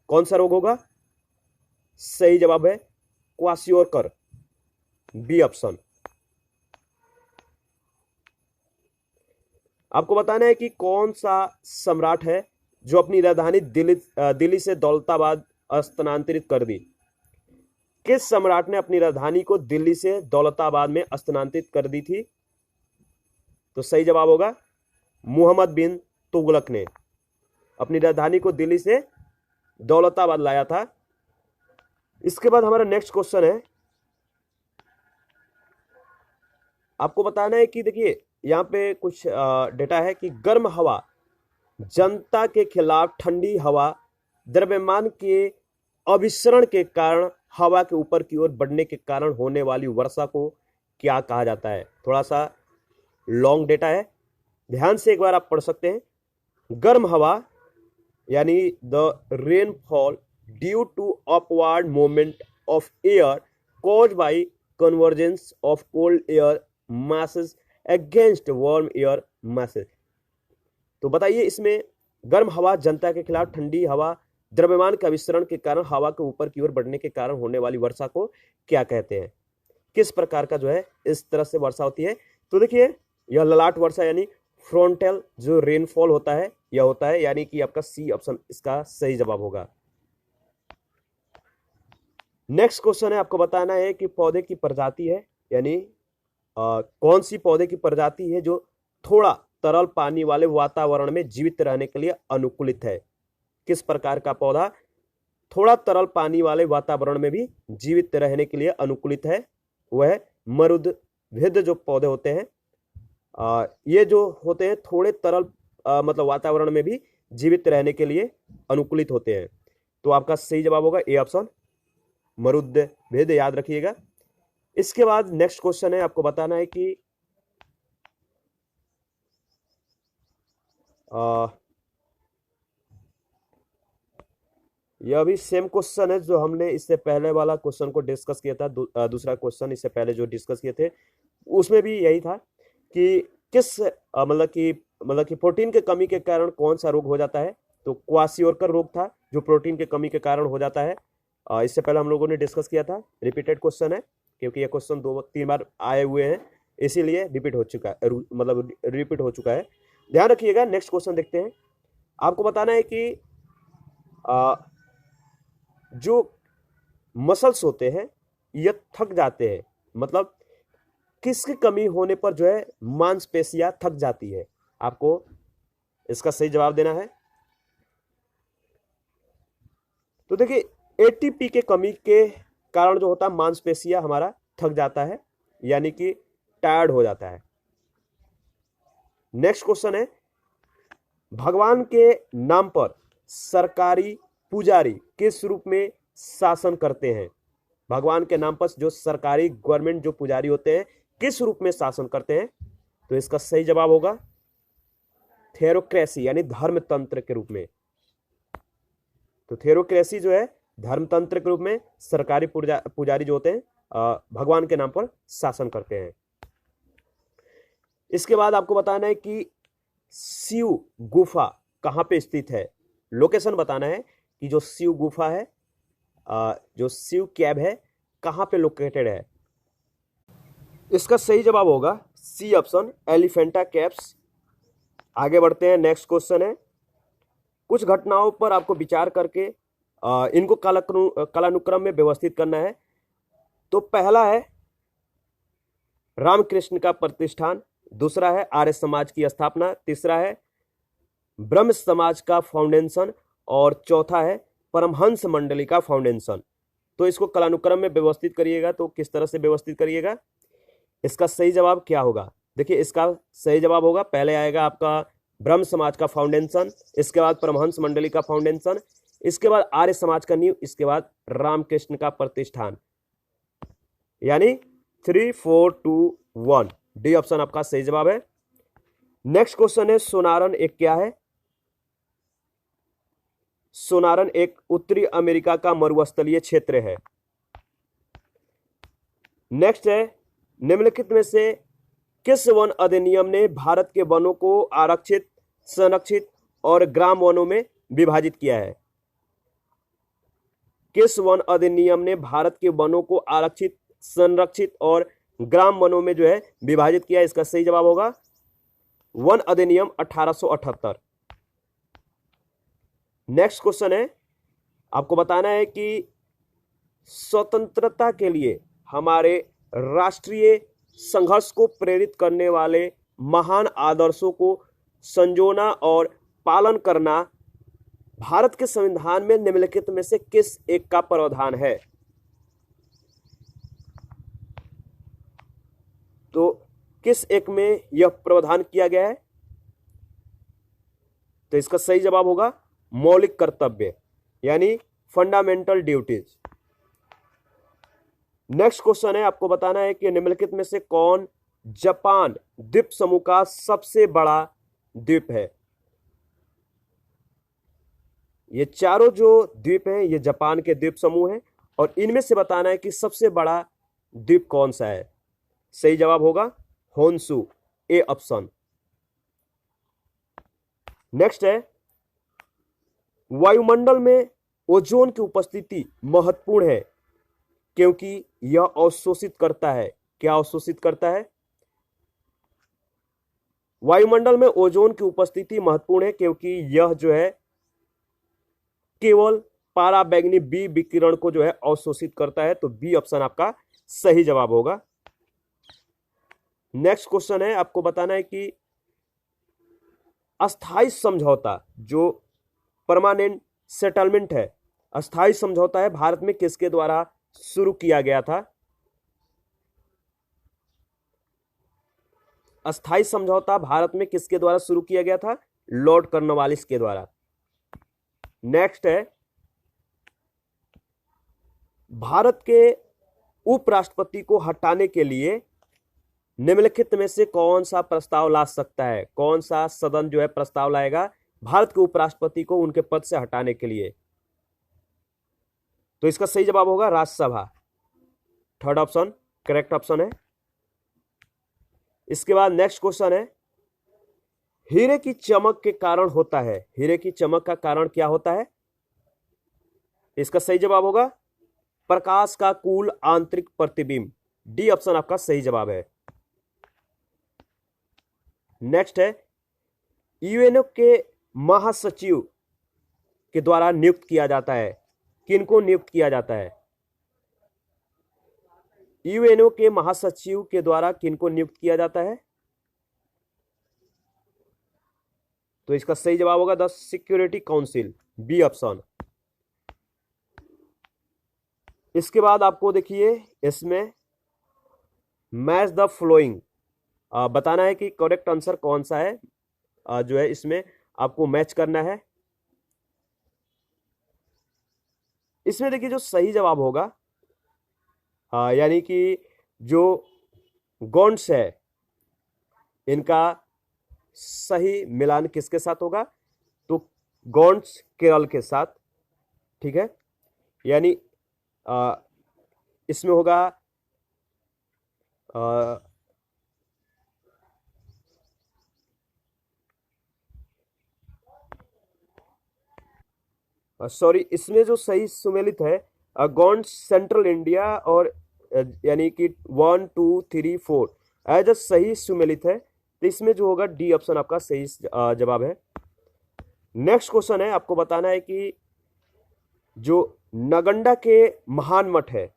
कौन सा रोग होगा? सही जवाब है क्वाशियोरकर, बी ऑप्शन। आपको बताना है कि कौन सा सम्राट है जो अपनी राजधानी दिल्ली से दौलताबाद स्थानांतरित कर दी? किस सम्राट ने अपनी राजधानी को दिल्ली से दौलताबाद में स्थानांतरित कर दी थी? तो सही जवाब होगा मुहम्मद बिन तुगलक ने अपनी राजधानी को दिल्ली से दौलताबाद लाया था। इसके बाद हमारा नेक्स्ट क्वेश्चन है, आपको बताना है कि देखिए यहाँ पे कुछ डेटा है कि गर्म हवा जनता के खिलाफ ठंडी हवा द्रव्यमान के अभिसरण के कारण हवा के ऊपर की ओर बढ़ने के कारण होने वाली वर्षा को क्या कहा जाता है? थोड़ा सा लॉन्ग डेटा है, ध्यान से एक बार आप पढ़ सकते हैं। गर्म हवा यानी the rainfall due to upward movement of air caused by convergence of cold air masses against warm air masses। तो बताइए, इसमें गर्म हवा जनता के खिलाफ ठंडी हवा द्रव्यमान के अभिसरण के कारण हवा के ऊपर की ओर बढ़ने के कारण होने वाली वर्षा को क्या कहते हैं? किस प्रकार का जो है इस तरह से वर्षा होती है? तो देखिए, यह ललाट वर्षा यानी फ्रंटल जो रेनफॉल होता है यह होता है, यानी कि आपका सी ऑप्शन इसका सही जवाब होगा। नेक्स्ट क्वेश्चन है, आपको बताना है कि पौधे की प्रजाति है, यानी कौन सी पौधे की प्रजाति है जो थोड़ा तरल पानी वाले वातावरण में जीवित रहने के लिए अनुकूलित है? किस प्रकार का पौधा थोड़ा तरल पानी वाले वातावरण में भी जीवित रहने के लिए अनुकूलित है, वह मरुद्भिद जो पौधे होते हैं, ये जो होते हैं थोड़े तरल मतलब वातावरण में भी जीवित रहने के लिए अनुकूलित होते हैं। तो आपका सही जवाब होगा ए ऑप्शन, मरुद्भिद, याद रखिएगा। इसके बाद नेक्स्ट क्वेश्चन है, आपको बताना है कि यह भी सेम क्वेश्चन है जो हमने इससे पहले वाला क्वेश्चन को डिस्कस किया था। दूसरा क्वेश्चन इससे पहले जो डिस्कस किए थे उसमें भी यही था कि किस मतलब कि प्रोटीन के कमी के कारण कौन सा रोग हो जाता है। तो क्वाशियोरकर रोग था जो प्रोटीन के कमी के कारण हो जाता है। इससे पहले हम लोगों ने डिस्कस किया था। रिपीटेड क्वेश्चन है क्योंकि यह क्वेश्चन 2-3 बार आए हुए हैं, इसीलिए रिपीट हो चुका है, मतलब रिपीट हो चुका है। ध्यान रखिएगा। नेक्स्ट क्वेश्चन देखते हैं। आपको बताना है कि जो मसल्स होते हैं ये थक जाते हैं, मतलब किसकी कमी होने पर जो है मांसपेशियां थक जाती है। आपको इसका सही जवाब देना है। तो देखिए एटीपी के कमी के कारण जो होता है मांसपेशियां हमारा थक जाता है, यानी कि टायर्ड हो जाता है। नेक्स्ट क्वेश्चन है, भगवान के नाम पर सरकारी पुजारी किस रूप में शासन करते हैं। भगवान के नाम पर जो सरकारी गवर्नमेंट जो पुजारी होते हैं किस रूप में शासन करते हैं। तो इसका सही जवाब होगा थेरोक्रेसी, यानी धर्मतंत्र के रूप में। तो थेरोक्रेसी जो है धर्मतंत्र के रूप में सरकारी पुजारी जो होते हैं भगवान के नाम पर शासन करते हैं। इसके बाद आपको बताना है कि शिव गुफा कहां पे स्थित है। लोकेशन बताना है कि जो शिव गुफा है, जो शिव कैब है, कहां पे लोकेटेड है। इसका सही जवाब होगा सी ऑप्शन, एलिफेंटा केव्स। आगे बढ़ते हैं। नेक्स्ट क्वेश्चन है, कुछ घटनाओं पर आपको विचार करके इनको कालानुक्रम में व्यवस्थित करना है। तो पहला है रामकृष्ण का प्रतिष्ठान, दूसरा है आर्य समाज की स्थापना, तीसरा है ब्रह्म समाज का फाउंडेशन और चौथा है परमहंस मंडली का फाउंडेशन। तो इसको कालानुक्रम में व्यवस्थित करिएगा। तो किस तरह से व्यवस्थित करिएगा, इसका सही जवाब क्या होगा। देखिए इसका सही जवाब होगा, पहले आएगा आपका ब्रह्म समाज का फाउंडेशन, इसके बाद परमहंस मंडली का फाउंडेशन, इसके बाद आर्य समाज का नींव, इसके बाद रामकृष्ण का प्रतिष्ठान, यानी 3, 4, 2, 1 डी ऑप्शन आपका सही जवाब है। नेक्स्ट क्वेश्चन है, सोनारन एक क्या है। सोनारन एक उत्तरी अमेरिका का मरुस्थलीय क्षेत्र है। नेक्स्ट है, निम्नलिखित में से किस वन अधिनियम ने भारत के वनों को आरक्षित, संरक्षित और ग्राम वनों में विभाजित किया है। किस वन अधिनियम ने भारत के वनों को आरक्षित, संरक्षित और ग्राम वनों में जो है विभाजित किया है। इसका सही जवाब होगा वन अधिनियम 1878। नेक्स्ट क्वेश्चन है, आपको बताना है कि स्वतंत्रता के लिए हमारे राष्ट्रीय संघर्ष को प्रेरित करने वाले महान आदर्शों को संजोना और पालन करना भारत के संविधान में निम्नलिखित में से किस एक का प्रावधान है। तो किस एक में यह प्रावधान किया गया है। तो इसका सही जवाब होगा मौलिक कर्तव्य, यानी फंडामेंटल ड्यूटीज। नेक्स्ट क्वेश्चन है, आपको बताना है कि निम्नलिखित में से कौन जापान द्वीप समूह का सबसे बड़ा द्वीप है। ये चारों जो द्वीप हैं ये जापान के द्वीप समूह हैं और इनमें से बताना है कि सबसे बड़ा द्वीप कौन सा है। सही जवाब होगा होन्शु, ए ऑप्शन। नेक्स्ट है, वायुमंडल में ओजोन की उपस्थिति महत्वपूर्ण है क्योंकि यह अवशोषित करता है। क्या अवशोषित करता है। वायुमंडल में ओजोन की उपस्थिति महत्वपूर्ण है क्योंकि यह जो है केवल पाराबैंगनी बी विकिरण को जो है अवशोषित करता है। तो बी ऑप्शन आपका सही जवाब होगा। नेक्स्ट क्वेश्चन है, आपको बताना है कि अस्थायी समझौता जो परमानेंट सेटलमेंट है अस्थाई समझौता है भारत में किसके द्वारा शुरू किया गया था? अस्थाई समझौता भारत में किसके द्वारा शुरू किया गया था? लॉर्ड कॉर्नवालिस के द्वारा। नेक्स्ट है, भारत के उपराष्ट्रपति को हटाने के लिए निम्नलिखित में से कौन सा प्रस्ताव ला सकता है? कौन सा सदन जो है प्रस्ताव लाएगा भारत के उपराष्ट्रपति को उनके पद से हटाने के लिए? तो इसका सही जवाब होगा Rajya Sabha. Third option correct option है। इसके बाद नेक्स्ट क्वेश्चन है, हीरे की चमक के कारण होता है, हीरे की चमक का कारण क्या होता है? इसका सही जवाब होगा प्रकाश का कुल आंतरिक प्रतिबिंब। डी ऑप्शन आपका सही जवाब है। नेक्स्ट है, यूएनओ के महासचिव के द्वारा नियुक्त किया जाता है, किनको नियुक्त किया जाता है? यूएनओ के महासचिव के द्वारा किनको नियुक्त किया जाता है? तो इसका सही जवाब होगा the security council. B option. इसके बाद आपको देखिए इसमें मैच द फ्लोइंग बताना है कि करेक्ट आंसर कौन सा है, जो है इसमें आपको मैच करना है। इसमें देखिए जो सही जवाब होगा यानी कि जो गॉन्ड्स है इनका सही मिलान किसके साथ होगा? तो गॉन्ड्स केरल के साथ, ठीक है। यानी इसमें होगा सॉरी, इसमें जो सही सुमेलित है गॉन्ड्स सेंट्रल इंडिया और यानी कि 1 2 3 4 एज अ सही सुमेलित है। तो इसमें जो होगा डी ऑप्शन आपका सही जवाब है। नेक्स्ट क्वेश्चन है, आपको बताना है कि जो नगंडा के महान मठ है,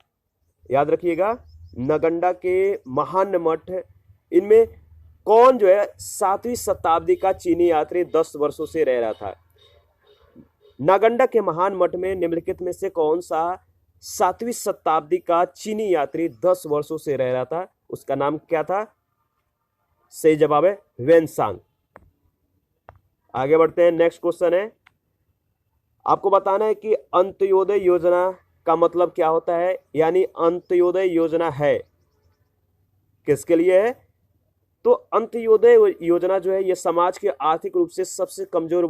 याद रखिएगा नगंडा के महान मठ, इनमें कौन जो है 7वीं शताब्दी का चीनी यात्री 10 वर्षों से रह रहा था? नागंडा के महान मठ में निम्नलिखित में से कौन सा 7वीं शताब्दी का चीनी यात्री 10 वर्षों से रह रहा था? उसका नाम क्या था? सही जवाब है वेनसांग। आगे बढ़ते हैं, नेक्स्ट क्वेश्चन है, आपको बताना है कि अंत्योदय योजना का मतलब क्या होता है, यानी अंत्योदय योजना है किसके लिए है? तो अंत्योदय योजना जो है ये समाज के आर्थिक रूप से सबसे कमजोर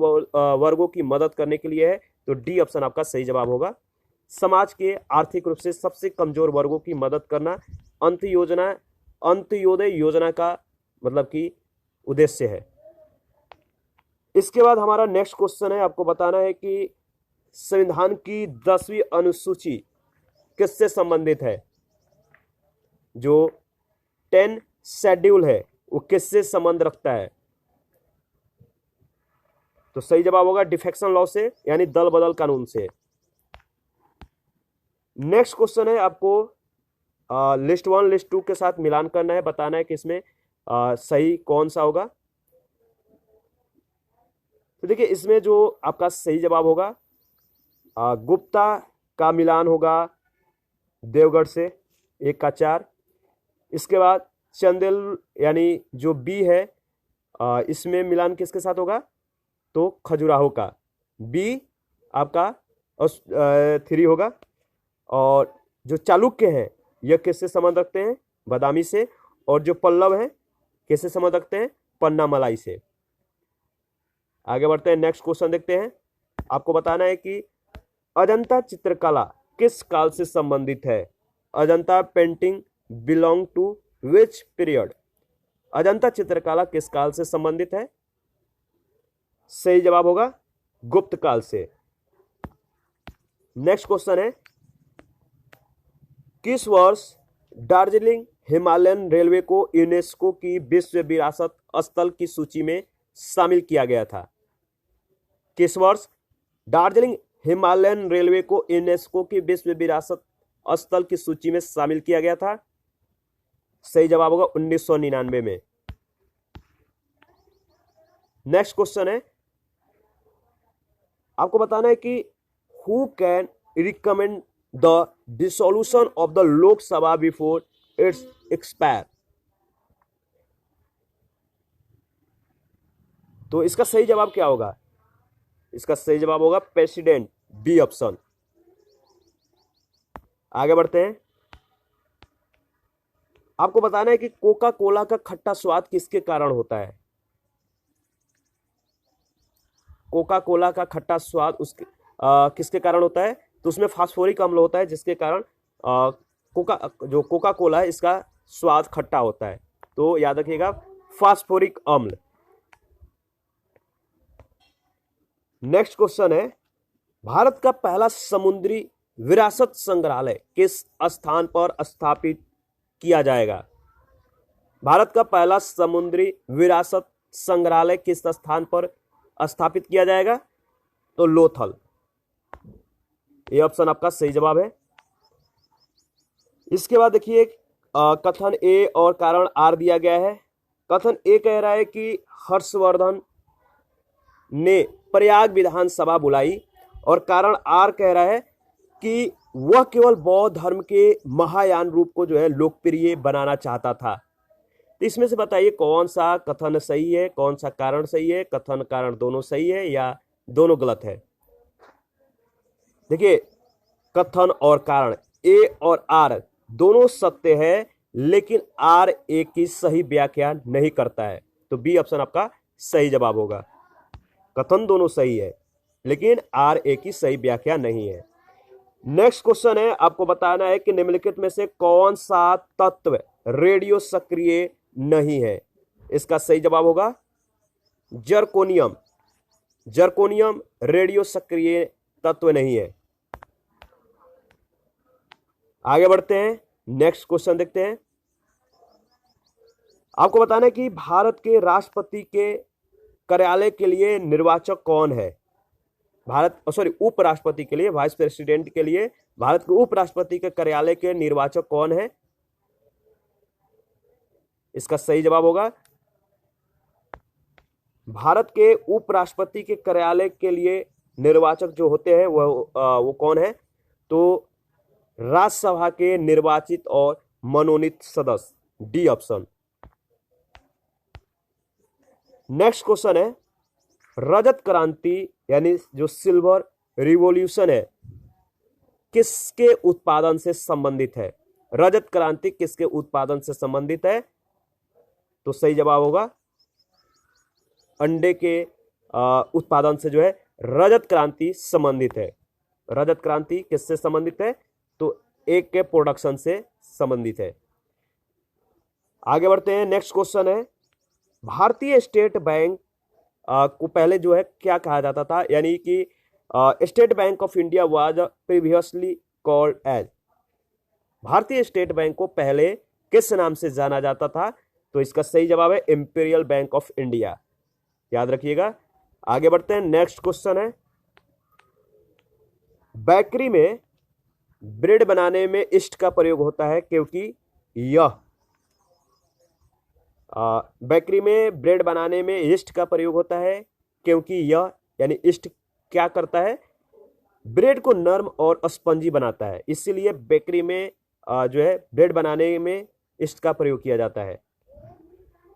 वर्गों की मदद करने के लिए है। तो डी ऑप्शन आपका सही जवाब होगा। समाज के आर्थिक रूप से सबसे कमजोर वर्गों की मदद करना अंत्योदय योजना का मतलब कि उद्देश्य है। इसके बाद हमारा नेक्स्ट क्वेश्चन है, आपको बताना है कि संविधान की 10वीं अनुसूची किससे संबंधित है? जो 10 शेड्यूल है वो किससे संबंध रखता है? तो सही जवाब होगा डिफेक्शन लॉ से, यानी दल बदल कानून से। नेक्स्ट क्वेश्चन है, आपको लिस्ट 1 लिस्ट 2 के साथ मिलान करना है, बताना है कि इसमें सही कौन सा होगा। तो देखिए इसमें जो आपका सही जवाब होगा गुप्ता का मिलान होगा देवगढ़ से 1 का 4। इसके बाद चंदेल यानी जो बी है इसमें मिलान किसके साथ होगा? तो खजुराहो का बी आपका 3 होगा। और जो चालुक्य हैं यह किससे संबंध रखते हैं? बादामी से। और जो पल्लव हैं किससे संबंध रखते हैं? पन्ना मलाई से। आगे बढ़ते हैं, नेक्स्ट क्वेश्चन देखते हैं। आपको बताना है कि अजंता चित्रकला किस काल से संबंधित है? Ajanta painting belong to which period? Ajanta चित्रकला किस काल से संबंधित है? सही जवाब होगा गुप्त काल से। नेक्स्ट क्वेश्चन है, किस वर्ष दार्जिलिंग हिमालयन रेलवे को यूनेस्को की विश्व विरासत स्थल की सूची में शामिल किया गया था? किस वर्ष दार्जिलिंग हिमालयन रेलवे को यूनेस्को की विश्व विरासत स्थल की सूची में शामिल किया गया था? सही जवाब होगा 1999 में। नेक्स्ट क्वेश्चन है, आपको बताना है कि who can recommend the dissolution of the Lok Sabha before its expire? तो इसका सही जवाब क्या होगा? इसका सही जवाब होगा प्रेसिडेंट, बी ऑप्शन। आगे बढ़ते हैं। आपको बताना है कि कोका कोला का खट्टा स्वाद किसके कारण होता है? कोका कोला का खट्टा स्वाद उसके किसके कारण होता है? तो उसमें फास्फोरिक अम्ल होता है, जिसके कारण जो कोका कोला है इसका स्वाद खट्टा होता है। तो याद रखिएगा, फास्फोरिक अम्ल। नेक्स्ट क्वेश्चन है, भारत का पहला समुद्री विरासत संग्रहालय किस स्थान पर स्थापित किया जाएगा? भारत का पहला समुद्री विरासत संग्रहालय किस स्थान पर स्थापित किया जाएगा? तो लोथल, ये ऑप्शन आपका सही जवाब है। इसके बाद देखिए, कथन ए और कारण आर दिया गया है। कथन ए कह रहा है कि हर्षवर्धन ने प्रयाग विधानसभा बुलाई, और कारण आर कह रहा है कि वह केवल बौद्ध धर्म के महायान रूप को जो है लोकप्रिय बनाना चाहता था। तो इसमें से बताइए कौन सा कथन सही है, कौन सा कारण सही है? कथन कारण दोनों सही है या दोनों गलत है? देखिए, कथन और कारण ए और आर दोनों सत्य है, लेकिन आर ए की सही व्याख्या नहीं करता है। तो बी ऑप्शन आपका सही जवाब होगा। कथन दोनों सही है, लेकिन आर ए की सही व्याख्या नहीं है। नेक्स्ट क्वेश्चन है, आपको बताना है कि निम्नलिखित में से कौन सा तत्व रेडियो सक्रिय नहीं है? इसका सही जवाब होगा जर्कोनियम। जर्कोनियम रेडियो सक्रिय तत्व नहीं है। आगे बढ़ते हैं, नेक्स्ट क्वेश्चन देखते हैं। आपको बताना है कि भारत के राष्ट्रपति के कार्यालय के लिए निर्वाचक कौन है? उपराष्ट्रपति के लिए, वाइस प्रेसिडेंट के लिए भारत के उपराष्ट्रपति के कार्यालय के निर्वाचक कौन है? इसका सही जवाब होगा, भारत के उपराष्ट्रपति के कार्यालय के लिए निर्वाचक जो होते हैं वो कौन है? तो राज्यसभा के निर्वाचित और मनोनीत सदस्य, डी ऑप्शन। नेक्स्ट क्वेश्चन है, रजत क्रांति यानी जो सिल्वर रिवॉल्यूशन है किसके उत्पादन से संबंधित है? रजत क्रांति किसके उत्पादन से संबंधित है? तो सही जवाब होगा अंडे के उत्पादन से जो है रजत क्रांति संबंधित है। रजत क्रांति किससे संबंधित है? तो एग के प्रोडक्शन से संबंधित है। आगे बढ़ते हैं, नेक्स्ट क्वेश्चन है, भारतीय स्टेट बैंक को पहले जो है क्या कहा जाता था? यानी कि state bank of India was previously called as. भारतीय स्टेट बैंक को पहले किस नाम से जाना जाता था? तो इसका सही जवाब है इंपीरियल बैंक ऑफ इंडिया, याद रखिएगा। आगे बढ़ते हैं, नेक्स्ट क्वेश्चन है, बेकरी में ब्रेड बनाने में ईस्ट का प्रयोग होता है क्योंकि यह बेकरी में ब्रेड बनाने में ईस्ट का प्रयोग होता है क्योंकि यह यानी ईस्ट क्या करता है? ब्रेड को नर्म और स्पंजी बनाता है, इसीलिए बेकरी में जो है ब्रेड बनाने में ईस्ट का प्रयोग किया जाता है।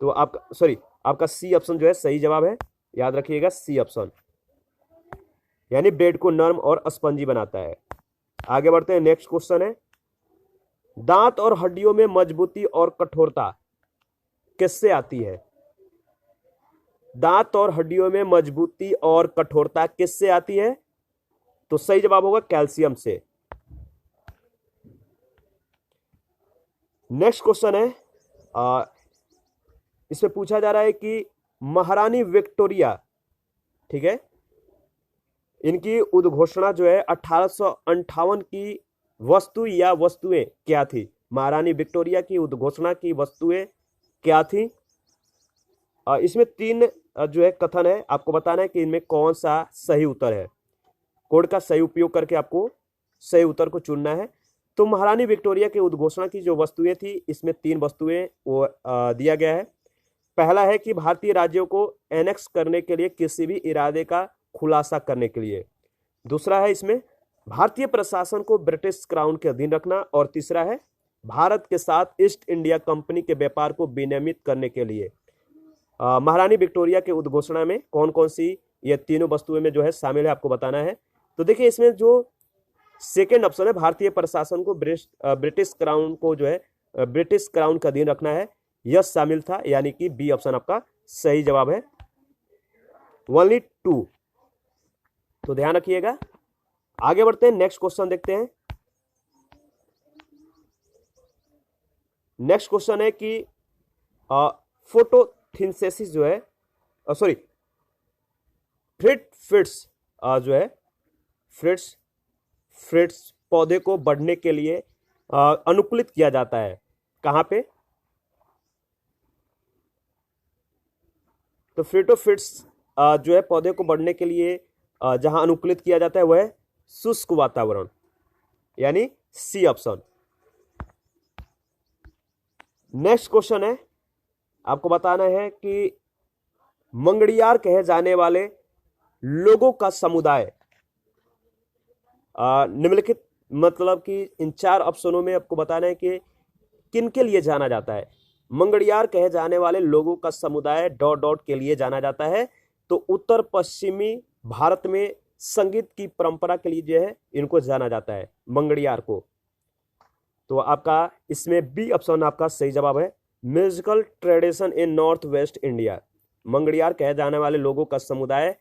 तो आपका सी ऑप्शन जो है सही जवाब है, याद रखिएगा सी ऑप्शन, यानी ब्रेड को नर्म और स्पंजी बनाता है। आगे बढ़ते हैं, नेक्स्ट क्वेश्चन है, दांत और हड्डियों में मजबूती और कठोरता किससे आती है? दांत और हड्डियों में मजबूती और कठोरता किससे आती है? तो सही जवाब होगा कैल्शियम से। नेक्स्ट क्वेश्चन है, इसमें पूछा जा रहा है कि महारानी विक्टोरिया, ठीक है, इनकी उद्घोषणा जो है 1858 की वस्तु या वस्तुएं क्या थी? महारानी विक्टोरिया की उद्घोषणा की वस्तुएं क्या थी? इसमें तीन जो है कथन है, आपको बताना है कि इनमें कौन सा सही उत्तर है। कोड का सही उपयोग करके आपको सही उत्तर को चुनना है। तो महारानी विक्टोरिया की उद्घोषणा की जो वस्तुएं थी, इसमें तीन वस्तुएं वो दिया गया है। पहला है कि भारतीय राज्यों को एनेक्स करने के लिए किसी भी इरादे का खुलासा करने के लिए। दूसरा है इसमें भारतीय प्रशासन को ब्रिटिश क्राउन के अधीन रखना, और तीसरा है भारत के साथ ईस्ट इंडिया कंपनी के व्यापार को विनियमित करने के लिए महारानी विक्टोरिया के उद्घोषणा में कौन कौन सी ये तीनों वस्तुएं में जो है शामिल है, आपको बताना है। तो देखिए इसमें जो सेकेंड ऑप्शन है भारतीय प्रशासन को ब्रिटिश क्राउन को जो है ब्रिटिश क्राउन का अधीन रखना है, यह शामिल था, यानी कि बी ऑप्शन आपका सही जवाब है। ओनली 2, तो ध्यान रखिएगा। आगे बढ़ते हैं, नेक्स्ट क्वेश्चन देखते हैं। नेक्स्ट क्वेश्चन है कि फोटोसिंथेसिस जो है सॉरी फ्रिट्स जो है फ्रिट्स पौधे को बढ़ने के लिए अनुकूलित किया जाता है, कहां पे? तो फ्रिट्स जो है पौधे को बढ़ने के लिए जहां अनुकूलित किया जाता है वह है शुष्क वातावरण, यानी सी ऑप्शन। नेक्स्ट क्वेश्चन है, आपको बताना है कि मंगड़ियार कहे जाने वाले लोगों का समुदाय निम्नलिखित मतलब कि इन 4 ऑप्शनों में आपको बताना है कि किन के लिए जाना जाता है। मंगड़ियार कहे जाने वाले लोगों का समुदाय ... के लिए जाना जाता है। तो उत्तर पश्चिमी भारत में संगीत की परंपरा के लिए जो है इनको जाना जाता है, मंगड़ियार को। तो आपका इसमें बी ऑप्शन आपका सही जवाब है, musical tradition in north west India. Manganiyar कहे जाने वाले लोगों का समुदाय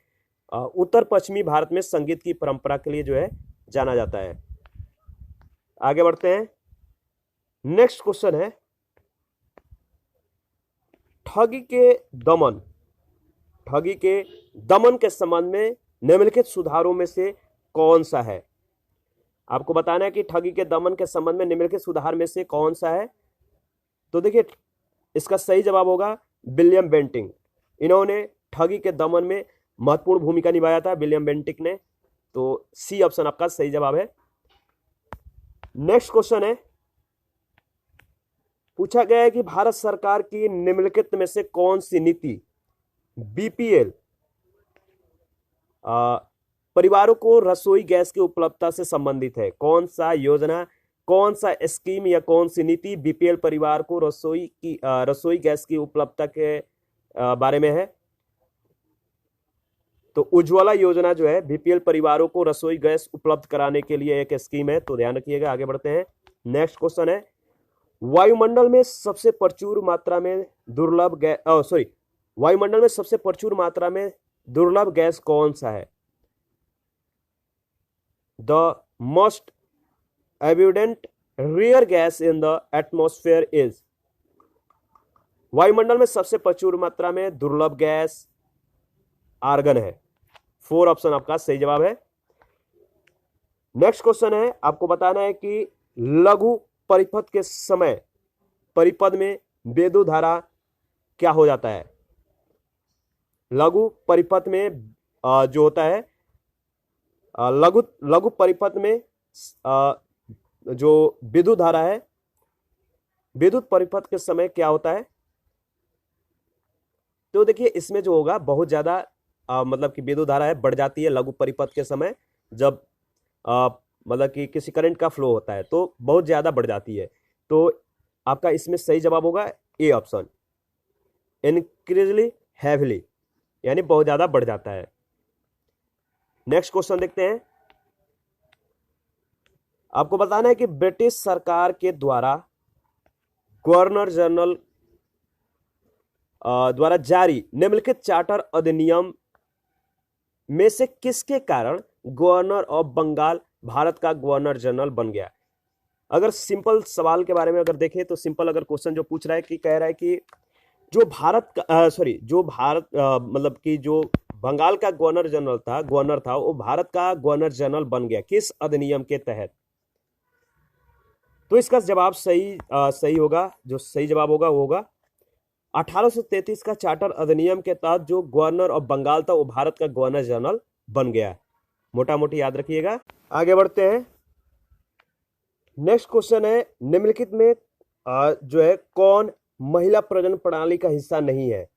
उत्तर पश्चिमी भारत में संगीत की परंपरा के लिए जो है जाना जाता है। आगे बढ़ते हैं, नेक्स्ट क्वेश्चन है ठगी के दमन के संबंध में निम्नलिखित सुधारों में से कौन सा है? आपको बताना है कि ठगी के दमन के संबंध में निम्नलिखित सुधार में से कौन सा है। तो देखिए इसका सही जवाब होगा विलियम बेंटिंक। इन्होंने ठगी के दमन में महत्वपूर्ण भूमिका निभाया था, विलियम बेंटिक ने। तो सी ऑप्शन आपका सही जवाब है। नेक्स्ट क्वेश्चन है, पूछा गया है कि भारत सरकार की निम्नलिखित में से कौन सी नीति बीपीएल परिवारों को रसोई गैस की उपलब्धता से संबंधित है? कौन सा योजना, कौन सा स्कीम या कौन सी नीति बीपीएल परिवार को रसोई गैस की उपलब्धता के बारे में है? तो उज्ज्वला योजना जो है बीपीएल परिवारों को रसोई गैस उपलब्ध कराने के लिए एक स्कीम है। तो ध्यान रखिएगा। आगे बढ़ते हैं, नेक्स्ट क्वेश्चन है वायुमंडल में सबसे प्रचुर मात्रा में वायुमंडल में सबसे प्रचुर मात्रा में दुर्लभ गैस कौन सा है? The most abundant rare gas in the atmosphere is. वायुमंडल में सबसे प्रचुर मात्रा में दुर्लभ गैस आर्गन है। 4 ऑप्शन आपका सही जवाब है। नेक्स्ट क्वेश्चन है, आपको बताना है कि लघु परिपथ के समय परिपथ में विद्युत धारा क्या हो जाता है? लघु परिपथ में जो होता है लघु परिपथ में जो विद्युत धारा है, विद्युत परिपथ के समय क्या होता है? तो देखिए इसमें जो होगा बहुत ज्यादा मतलब कि विद्युत धारा है बढ़ जाती है लघु परिपथ के समय, जब मतलब कि किसी करंट का फ्लो होता है तो बहुत ज्यादा बढ़ जाती है। तो आपका इसमें सही जवाब होगा ए ऑप्शन, इंक्रीजली हैवीली, यानी बहुत ज्यादा बढ़ जाता है। नेक्स्ट क्वेश्चन देखते हैं, आपको बताना है कि ब्रिटिश सरकार के द्वारा गवर्नर जनरल द्वारा जारी निम्नलिखित चार्टर अधिनियम में से किसके कारण गवर्नर ऑफ बंगाल भारत का गवर्नर जनरल बन गया? अगर सिंपल सवाल के बारे में अगर देखें तो सिंपल अगर क्वेश्चन जो पूछ रहा है कि कह रहा है कि जो भारत मतलब कि जो बंगाल का गवर्नर था वो भारत का गवर्नर जनरल बन गया किस अधिनियम के तहत? तो इसका जवाब सही होगा, जो सही जवाब होगा वो होगा 1833 का चार्टर अधिनियम के तहत जो गवर्नर ऑफ बंगाल था वो भारत का गवर्नर जनरल बन गया। मोटा मोटी याद रखिएगा। आगे बढ़ते हैं, नेक्स्ट क्वेश्चन है निम्नलिखित में जो है कौन महिला प्रजनन प्रणाली का हिस्सा नहीं है?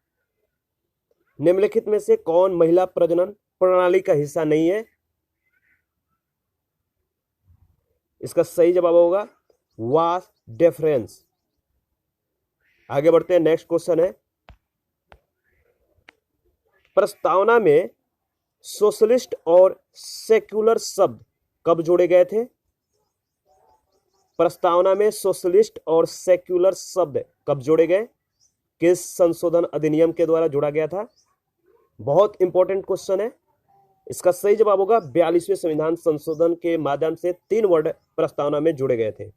निम्नलिखित में से कौन महिला प्रजनन प्रणाली का हिस्सा नहीं है? इसका सही जवाब होगा वास डेफरेंस। आगे बढ़ते हैं, नेक्स्ट क्वेश्चन है, प्रस्तावना में सोशलिस्ट और सेक्युलर शब्द कब जोड़े गए थे? प्रस्तावना में सोशलिस्ट और सेक्युलर शब्द कब जोड़े गए? किस संशोधन अधिनियम के द्वारा जोड़ा गया था? बहुत इंपॉर्टेंट क्वेश्चन है। इसका सही जवाब होगा 42वें संविधान संशोधन के माध्यम से 3 वर्ड प्रस्तावना में जोड़े गए थे,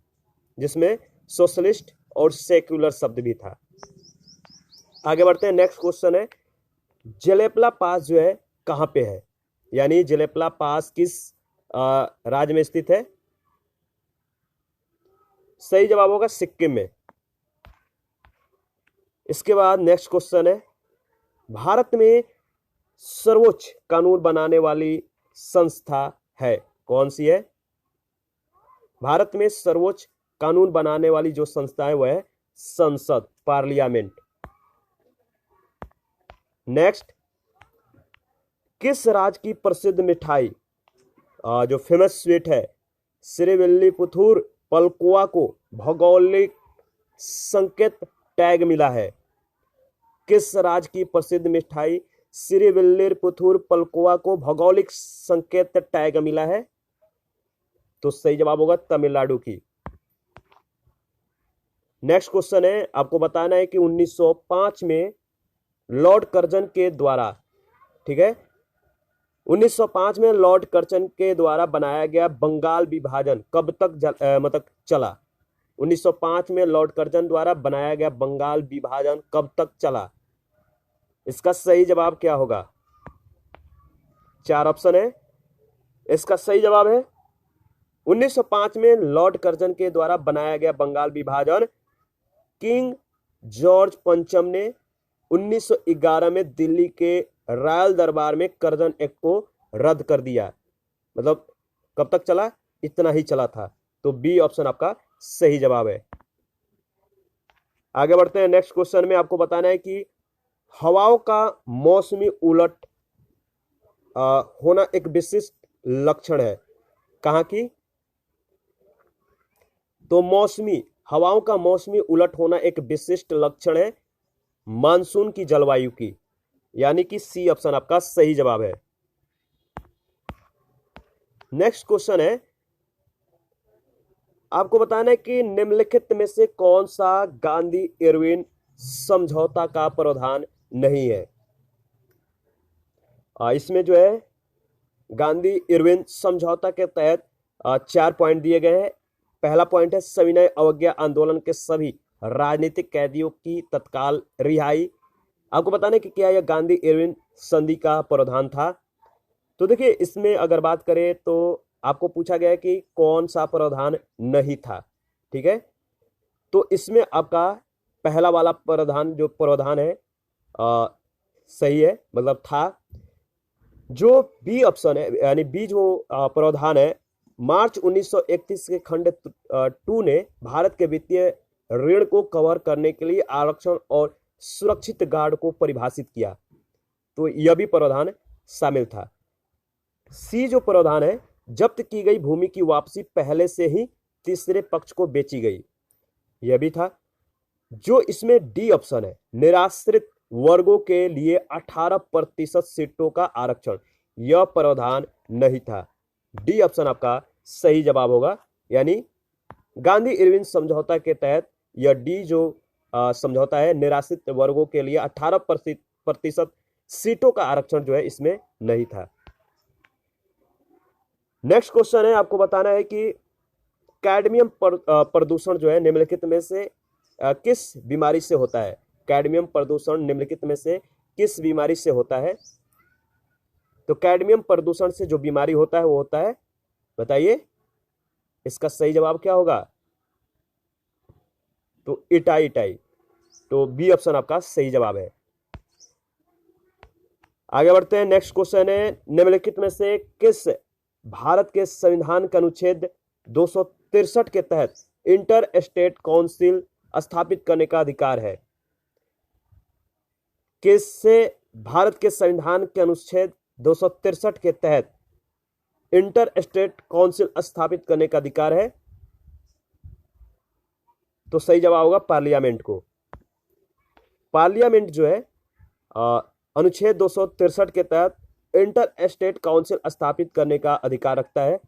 जिसमें सोशलिस्ट और सेक्युलर शब्द भी था। आगे बढ़ते हैं, नेक्स्ट क्वेश्चन है, जेलेपला पास जो है कहां पे है? यानी जेलेपला पास किस राज्य में स्थित है? सही जवाब होगा सिक्किम में। इसके बाद नेक्स्ट क्वेश्चन है, भारत में सर्वोच्च कानून बनाने वाली संस्था है, कौन सी है? भारत में सर्वोच्च कानून बनाने वाली जो संस्था है वह है संसद, पार्लियामेंट। नेक्स्ट, किस राज्य की प्रसिद्ध मिठाई जो फेमस स्वीट है श्रीविल्लीपुथूर पलकुआ को भौगोलिक संकेत टैग मिला है? किस राज्य की प्रसिद्ध मिठाई श्रीविल्लीपुथूर पलकुआ को भौगोलिक संकेत टैग मिला है? तो सही जवाब होगा तमिलनाडु की। नेक्स्ट क्वेश्चन है, आपको बताना है कि 1905 में लॉर्ड कर्जन के द्वारा, ठीक है, 1905 में लॉर्ड कर्जन के द्वारा बनाया गया बंगाल विभाजन कब तक चला? 1905 में लॉर्ड कर्जन द्वारा बनाया गया बंगाल विभाजन कब तक चला? इसका सही जवाब क्या होगा? 4 ऑप्शन है। इसका सही जवाब है 1905 में लॉर्ड कर्जन के द्वारा बनाया गया बंगाल विभाजन किंग जॉर्ज पंचम ने 1911 में दिल्ली के रॉयल दरबार में कर्जन एक्ट को रद्द कर दिया। मतलब कब तक चला? इतना ही चला था। तो बी ऑप्शन आपका सही जवाब है। आगे बढ़ते हैं, नेक्स्ट क्वेश्चन में आपको बताना है कि हवाओं का मौसमी उलट होना एक विशिष्ट लक्षण है, कहां की? तो हवाओं का मौसमी उलट होना एक विशिष्ट लक्षण है मानसून की जलवायु की, यानी कि सी ऑप्शन आपका सही जवाब है। नेक्स्ट क्वेश्चन है, आपको बताना है कि निम्नलिखित में से कौन सा गांधी इरविन समझौता का प्रावधान नहीं है? इसमें जो है गांधी इरविन समझौता के तहत 4 पॉइंट दिए गए हैं। पहला पॉइंट है सविनय अवज्ञा आंदोलन के सभी राजनीतिक कैदियों की तत्काल रिहाई। आपको बताना है कि क्या यह गांधी इरविन संधि का प्रावधान था? तो देखिए, इसमें अगर बात करें तो आपको पूछा गया है कि कौन सा प्रावधान नहीं था, ठीक है? तो इसमें आपका पहला वाला प्रावधान है सही है, मतलब था। जो बी ऑप्शन है, यानी बी जो प्रावधान है, मार्च 1931 के खंड 2 ने भारत के वित्तीय ऋण को कवर करने के लिए आरक्षण और सुरक्षित गार्ड को परिभाषित किया। तो यह भी प्रावधान शामिल था। सी जो प्रावधान है, जब्त की गई भूमि की वापसी पहले से ही तीसरे पक्ष को बेची गई, यह भी था। जो इसमें डी ऑप्शन है, निराश्रित वर्गों के लिए 18% सीटों का आरक्षण, यह प्रावधान नहीं था। डी ऑप्शन आपका सही जवाब होगा, यानी गांधी इरविन समझौता के तहत यह डी जो समझौता है, निराश्रित वर्गों के लिए 18% सीटों का आरक्षण जो है इसमें नहीं था। नेक्स्ट क्वेश्चन है, आपको बताना है कि कैडमियम प्रदूषण जो है निम्नलिखित में से किस बीमारी से होता है? कैडमियम प्रदूषण निम्नलिखित में से किस बीमारी से होता है? तो कैडमियम प्रदूषण से जो बीमारी होता है वो होता है, बताइए इसका सही जवाब क्या होगा? तो इटाई। तो बी ऑप्शन आपका सही जवाब है। आगे बढ़ते हैं, नेक्स्ट क्वेश्चन है, निम्नलिखित में से किस भारत के संविधान के अनुच्छेद 263 के तहत इंटर स्टेट काउंसिल स्थापित करने का अधिकार है? किससे भारत के संविधान के अनुच्छेद 263 के तहत इंटर स्टेट काउंसिल स्थापित करने का अधिकार है? तो सही जवाब होगा पार्लियामेंट को। पार्लियामेंट जो है अनुच्छेद 263 के तहत इंटर स्टेट काउंसिल स्थापित करने का अधिकार रखता है।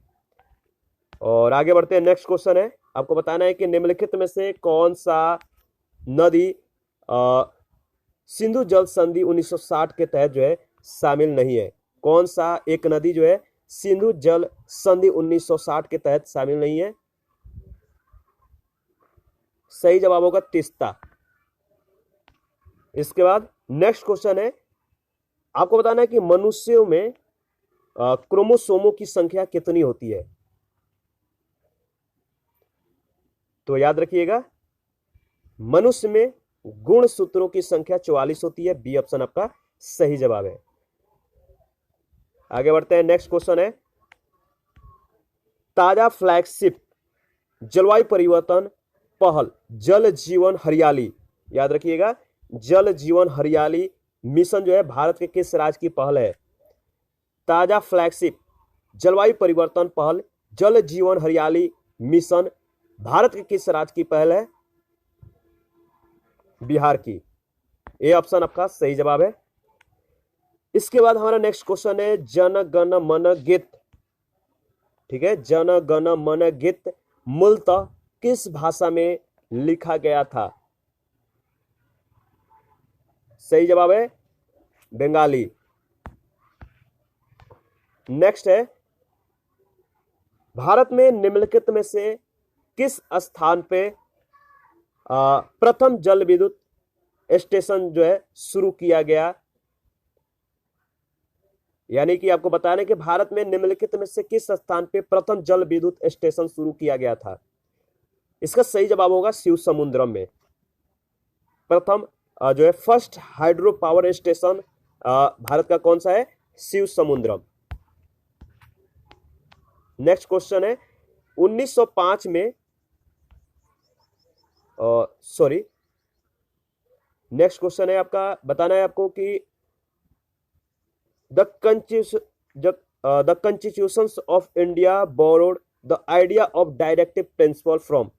और आगे बढ़ते हैं, नेक्स्ट क्वेश्चन है, आपको बताना है कि निम्नलिखित में से कौन सा नदी सिंधु जल संधि 1960 के तहत जो है शामिल नहीं है? कौन सा एक नदी जो है सिंधु जल संधि 1960 के तहत शामिल नहीं है? सही जवाब होगा तीस्ता। इसके बाद नेक्स्ट क्वेश्चन है, आपको बताना है कि मनुष्यों में क्रोमोसोमों की संख्या कितनी होती है? तो याद रखिएगा, मनुष्य में गुणसूत्रों की संख्या 44 होती है। बी ऑप्शन आपका सही जवाब है। आगे बढ़ते हैं, नेक्स्ट क्वेश्चन है, ताजा फ्लैगशिप जलवायु परिवर्तन पहल जल जीवन हरियाली, याद रखिएगा, जल जीवन हरियाली मिशन जो है भारत के किस राज्य की पहल है? ताजा फ्लैगशिप जलवायु परिवर्तन पहल जल जीवन हरियाली मिशन भारत के किस राज्य की पहल है? बिहार की। ए ऑप्शन आपका सही जवाब है। इसके बाद हमारा नेक्स्ट क्वेश्चन है, जन गण मन गीत, ठीक है, जन गण मन गीत मूलतः किस भाषा में लिखा गया था? सही जवाब है बंगाली। नेक्स्ट है, भारत में निम्नलिखित में से किस स्थान पे प्रथम जल विद्युत स्टेशन जो है शुरू किया गया? यानी कि आपको बताने कि भारत में निम्नलिखित में से किस स्थान पे प्रथम जल विद्युत स्टेशन शुरू किया गया था? इसका सही जवाब होगा शिव समुद्रम में। प्रथम जो है first hydro power station Bharat का कौन सा है? शिव समुद्रम। नेक्स्ट क्वेश्चन है, 1905 में नेक्स्ट क्वेश्चन है आपका, बताना है आपको कि the constitution of India borrowed the idea of directive principle from,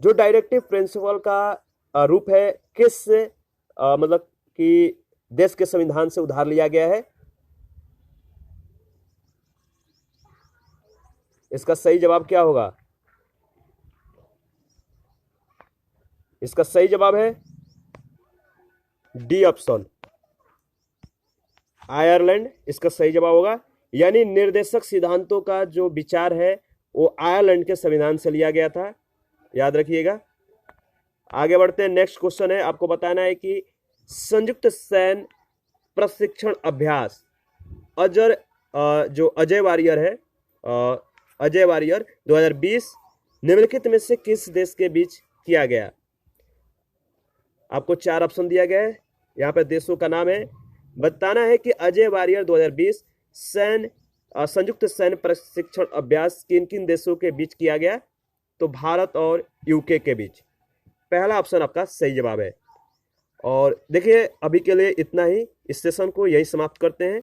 जो डायरेक्टिव प्रिंसिपल का रूप है किस मतलब कि देश के संविधान से उधार लिया गया है? इसका सही जवाब क्या होगा? इसका सही जवाब है डी ऑप्शन, आयरलैंड इसका सही जवाब होगा। यानी निर्देशक सिद्धांतों का जो विचार है वो आयरलैंड के संविधान से लिया गया था, याद रखिएगा। आगे बढ़ते हैं, नेक्स्ट क्वेश्चन है, आपको बताना है कि संयुक्त सैन्य प्रशिक्षण अभ्यास जो अजय वारियर है, अजय वारियर 2020 निम्नलिखित में से किस देश के बीच किया गया? आपको 4 ऑप्शन दिया गया है, यहाँ पे देशों का नाम है, बताना है कि अजय वारियर 2020 संयुक्त सैन्य प्रशिक्षण अभ्यास किन किन देशों के बीच किया गया? तो भारत और यूके के बीच। पहला ऑप्शन आपका सही जवाब है। और देखिए अभी के लिए इतना ही, इस सेशन को यही समाप्त करते हैं।